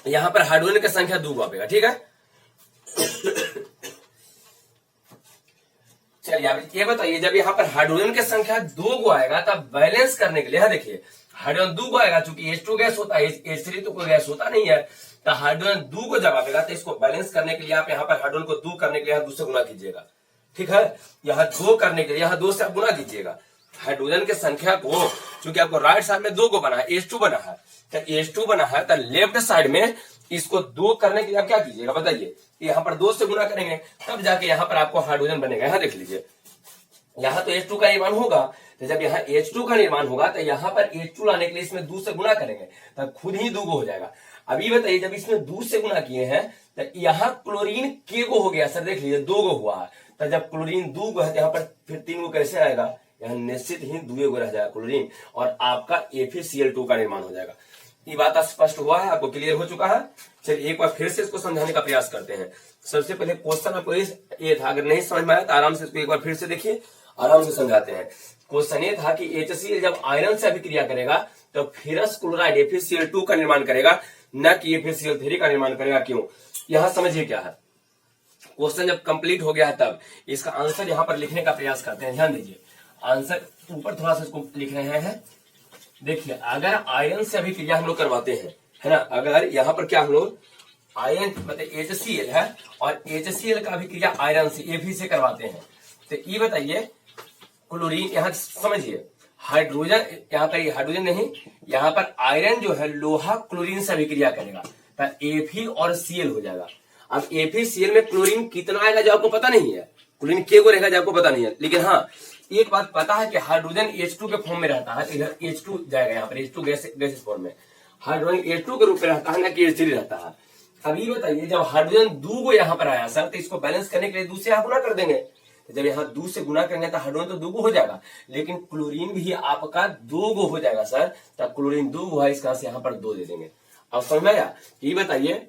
यहाँ पर हाइड्रोजन की संख्या 2 गो आएगा, ठीक है। चलिए आप ये बताइए, जब यहाँ पर हाइड्रोजन की संख्या 2 गो आएगा तब बैलेंस करने के लिए, हाँ देखिए हाइड्रोजन 2 गो आएगा, चूंकि H2 गैस होता है, H3 तो कोई गैस होता नहीं है, तो हाइड्रोजन 2 को जब आएगा तो इसको बैलेंस करने के लिए आप यहाँ पर हाइड्रोजन को 2 करने के लिए यहाँ 2 से गुना कीजिएगा, ठीक है। यहाँ 2 करने के लिए यहाँ 2 से आप गुना कीजिएगा। हाइड्रोजन की संख्या को, चूंकि आपको राइट साइड में 2 को बना है, H2 बना है, तो H2 बना है, तो लेफ्ट साइड में इसको 2 करने के लिए आप क्या कीजिएगा बताइए, यहाँ पर 2 से गुना करेंगे तब जाके यहाँ पर आपको हाइड्रोजन बनेगा। यहाँ देख लीजिए यहाँ तो H2 का निर्माण होगा, तो जब यहाँ H2 का निर्माण होगा तो यहाँ पर H2 लाने के लिए इसमें 2 से गुना करेंगे, तब खुद ही 2 हो जाएगा। अभी बताइए जब इसमें 2 से गुना किए हैं तो यहाँ क्लोरीन के गो हो गया सर, देख लीजिए 2 गो हुआ है, तो जब क्लोरीन 2 गो है यहाँ पर फिर 3 गो कैसे आएगा, यहाँ निश्चित ही 2 गो रह जाएगा क्लोरीन, और आपका FeCl2 का निर्माण हो जाएगा। ये बात स्पष्ट हुआ है, आपको क्लियर हो चुका है। चलिए एक बार फिर से इसको समझाने का प्रयास करते हैं। सबसे पहले क्वेश्चन आपको ये था, अगर नहीं समझ में आया तो आराम से इसको एक बार फिर से देखिए, आराम से समझाते हैं। क्वेश्चन ये था कि HCl जब आयरन से अभिक्रिया करेगा तो फेरस क्लोराइड FeCl2 का निर्माण करेगा, न कि FeCl3 का निर्माण करेगा। क्यों, यहां समझिए क्या है। क्वेश्चन जब कंप्लीट हो गया है तब इसका आंसर यहां पर लिखने का प्रयास करते हैं। ध्यान दीजिए, आंसर ऊपर थोड़ा सा इसको लिख रहे हैं। देखिए अगर आयरन से अभिक्रिया हम लोग करवाते हैं, है ना, अगर यहाँ पर क्या हम लोग आयरन मतलब HCl है और HCl का अभिक्रिया आयरन से Fe से करवाते हैं, तो ये बताइए क्लोरीन, यहाँ समझिए हाइड्रोजन, यहाँ पर हाइड्रोजन नहीं, यहाँ पर आयरन जो है लोहा क्लोरीन से अभिक्रिया करेगा तो Fe और Cl हो जाएगा। अब FeCl में क्लोरीन कितना आएगा जो आपको पता नहीं है, क्लोरीन के को रहेगा जो आपको पता नहीं है, लेकिन हाँ एक बात पता है कि हाइड्रोजन H2 के फॉर्म में रहता है, इधर H2 जाएगा, यहाँ पर H2 गैस फॉर्म में, हाइड्रोजन H2 के रूप में रहता है, ना कि H3 रहता है। अब ये बताइए जब हाइड्रोजन 2 को यहाँ पर आया सर, तो इसको बैलेंस करने के लिए 2 से यहाँ गुना कर देंगे, तो जब यहाँ 2 से गुना करेंगे तो हाइड्रोजन तो 2 हो जाएगा, लेकिन क्लोरीन भी आपका 2 हो जाएगा सर, तब क्लोरीन 2 है, इसका यहाँ पर 2 दे देंगे। अब समझ में आया। ये बताइए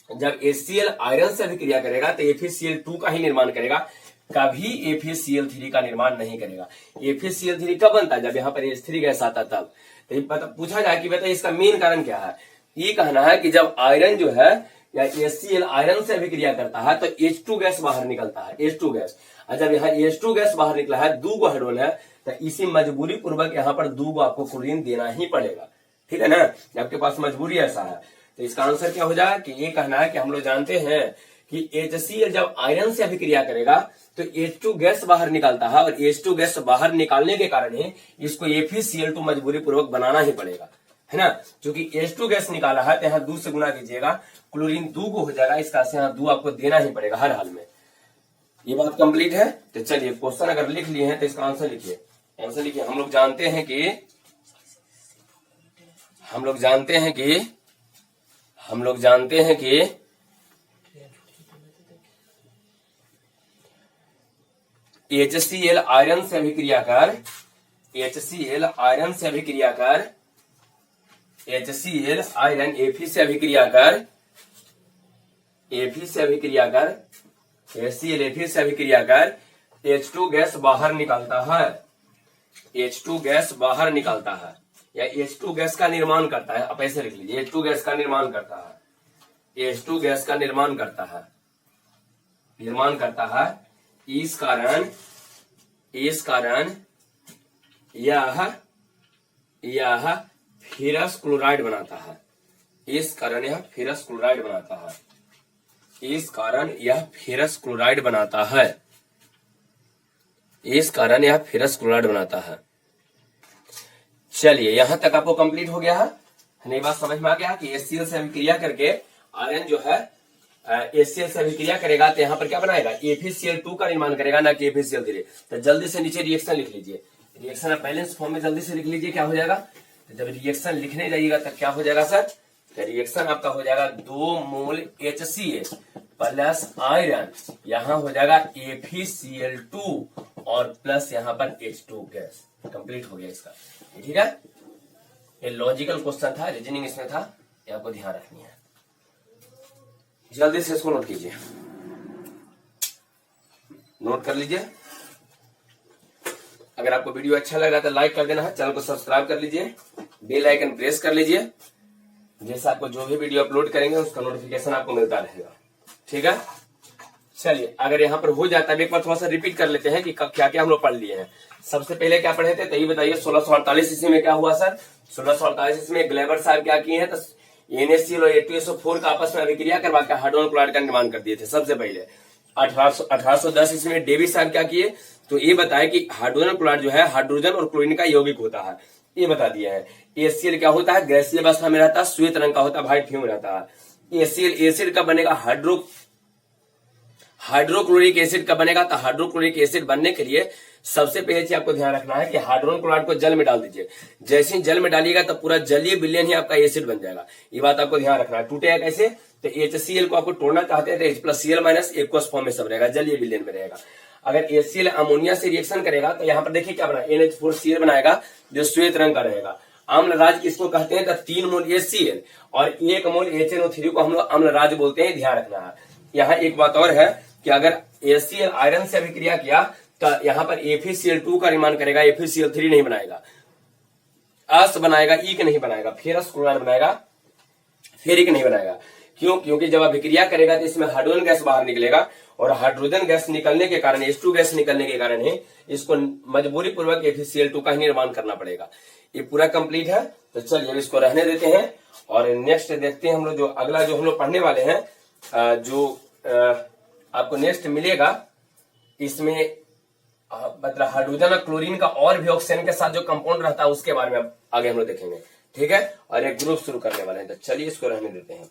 जब HCl आयरन से अभिक्रिया करेगा तो FeCl2 का ही निर्माण करेगा, कभी FeCl3 का निर्माण नहीं करेगा। FeCl3 कब बनता है, जब यहाँ पर H3 गैस आता तब। तो पूछा जाए कि बताइए इसका मेन कारण क्या है। ये कहना है कि जब आयरन जो है या HCl आयरन से अभिक्रिया करता है तो H2 गैस बाहर निकलता है, H2 गैस। और जब यहाँ H2 गैस बाहर निकला है, 2 गो हाइड्रोजन है, तो इसी मजबूरी पूर्वक यहाँ पर 2 गो आपको क्लोरीन देना ही पड़ेगा, ठीक है ना, आपके पास मजबूरी ऐसा है। तो इसका आंसर क्या हो जाएगा कि ये कहना है कि हम लोग जानते हैं कि HCl जब आयरन से अभिक्रिया करेगा तो H2 गैस बाहर निकालता है, और H2 गैस बाहर निकालने के कारण ही इसको FeCl2 मजबूरी पूर्वक बनाना ही पड़ेगा, है ना। क्योंकि H2 गैस निकाला है तो यहाँ 2 से गुना कीजिएगा, क्लोरीन 2 को हो जाएगा, इसका यहाँ 2 आपको देना ही पड़ेगा हर हाल में। ये बात कंप्लीट है। तो चलिए क्वेश्चन अगर लिख लिए हैं तो इसका आंसर लिखिए, आंसर लिखिए। हम लोग जानते हैं कि HCl आयरन से अभिक्रिया कर HCl आयरन से अभिक्रिया कर HCl आयरन Fe से अभिक्रिया कर Fe से अभिक्रिया कर HCl Fe से अभिक्रिया कर H2 गैस बाहर निकालता है, H2 गैस बाहर निकालता है या H2 गैस का निर्माण करता है। आप ऐसे लिख लीजिए, H2 गैस का निर्माण करता है, H2 गैस का निर्माण करता है। इस कारण यह फेरस क्लोराइड बनाता है। इस कारण यह फेरस क्लोराइड बनाता है। चलिए यहां तक आपको कंप्लीट हो गया है, नई बात समझ में आ गया कि HCl से अभिक्रिया करके आयरन जो है HCl से अभिक्रिया करेगा तो यहाँ पर क्या बनाएगा, FeCl2 का निर्माण करेगा, ना कि FeCl3। तो जल्दी से नीचे रिएक्शन लिख लीजिए, रिएक्शन आप बैलेंस फॉर्म में जल्दी से लिख लीजिए। क्या हो जाएगा, तो जब रिएक्शन लिखने जाइएगा तो क्या हो जाएगा सर, तो रिएक्शन आपका हो जाएगा 2 मोल HCl प्लस आयरन, यहाँ हो जाएगा FeCl2 और प्लस यहाँ पर H2 गैस। कंप्लीट हो गया इसका, ठीक है। ये लॉजिकल क्वेश्चन था, रीजनिंग इसमें था, ये आपको ध्यान रखनी है। जल्दी से इसको नोट कीजिए, नोट कर लीजिए। अगर आपको वीडियो अच्छा लगा तो लाइक कर देना है, चैनल को सब्सक्राइब कर लीजिए, बेल आइकन प्रेस कर लीजिए, जैसे आपको जो भी वीडियो अपलोड करेंगे उसका नोटिफिकेशन आपको मिलता रहेगा, ठीक है। चलिए अगर यहाँ पर हो जाता है, एक बार थोड़ा सा रिपीट कर लेते हैं कि क्या क्या हम लोग पढ़ लिए हैं। सबसे पहले क्या पढ़े थे, तो ये बताइए 1648 ईस्वी में क्या हुआ सर। 1648 ईस्वी में ग्लेबर साहब क्या किए हैं, तो NaCl और H2SO4 का आपस में अभिक्रिया करवा के हाइड्रोजन क्लोराइड का निर्माण कर दिए थे सबसे पहले। 1810 ईस्वी में डेविस साहब क्या किए, तो ये बताया कि हाइड्रोजन क्लोराइड जो है हाइड्रोजन और क्लोरीन का यौगिक होता है, ये बता दिया है। HCl क्या होता है, गैसीय अवस्था में रहता है, श्वेत रंग का होता है, व्हाइट फ्यूम रहता है। HCl एसिड का बनेगा, हाइड्रोक्लोरिक एसिड कब बनेगा? तो हाइड्रोक्लोरिक एसिड बनने के लिए सबसे पहले चीज आपको ध्यान रखना है कि हाइड्रोजन क्लोराइड को जल में डाल दीजिए। जैसे ही जल में डालिएगा तो पूरा जलीय विलयन ही आपका एसिड बन जाएगा। ये बात आपको ध्यान रखना है। टूटेगा कैसे? तो HCl को आपको तोड़ना चाहते हैं तो H+Cl- एक्वस फॉर्म में सब रहेगा, जलीय विलयन में रहेगा। अगर HCl अमोनिया से रिएक्शन करेगा तो यहाँ पर देखिए क्या बना, NH4Cl बनाएगा जो श्वेत रंग का रहेगा। अम्लराज किसको कहते हैं? तो 3 मोल HCl और 1 मोल HNO3 को हम लोग अम्लराज बोलते हैं, ध्यान रखना है। यहाँ एक बात और है कि अगर HCl आयरन से अभिक्रिया किया तो यहाँ पर FeCl2 का निर्माण करेगा, FeCl3 नहीं बनाएगा, अस बनाएगा, ईक नहीं बनाएगा, फेरस क्लोराइड बनाएगा, फेरिक नहीं बनाएगा। क्यों? क्योंकि जब अभिक्रिया करेगा तो इसमें हाइड्रोजन गैस बाहर निकलेगा और हाइड्रोजन गैस निकलने के कारण, H2 गैस निकलने के कारण ही इसको मजबूरी पूर्वक FeCl2 का ही निर्माण करना पड़ेगा। ये पूरा कंप्लीट है। तो चलिए अब इसको रहने देते हैं और नेक्स्ट देखते हैं हम लोग जो अगला जो हम लोग पढ़ने वाले हैं, जो आपको नेक्स्ट मिलेगा इसमें मतलब हाइड्रोजन और क्लोरीन का और भी ऑक्सीजन के साथ जो कंपाउंड रहता है उसके बारे में आगे हम लोग देखेंगे, ठीक है। और एक ग्रुप शुरू करने वाले हैं, तो चलिए इसको रहने देते हैं।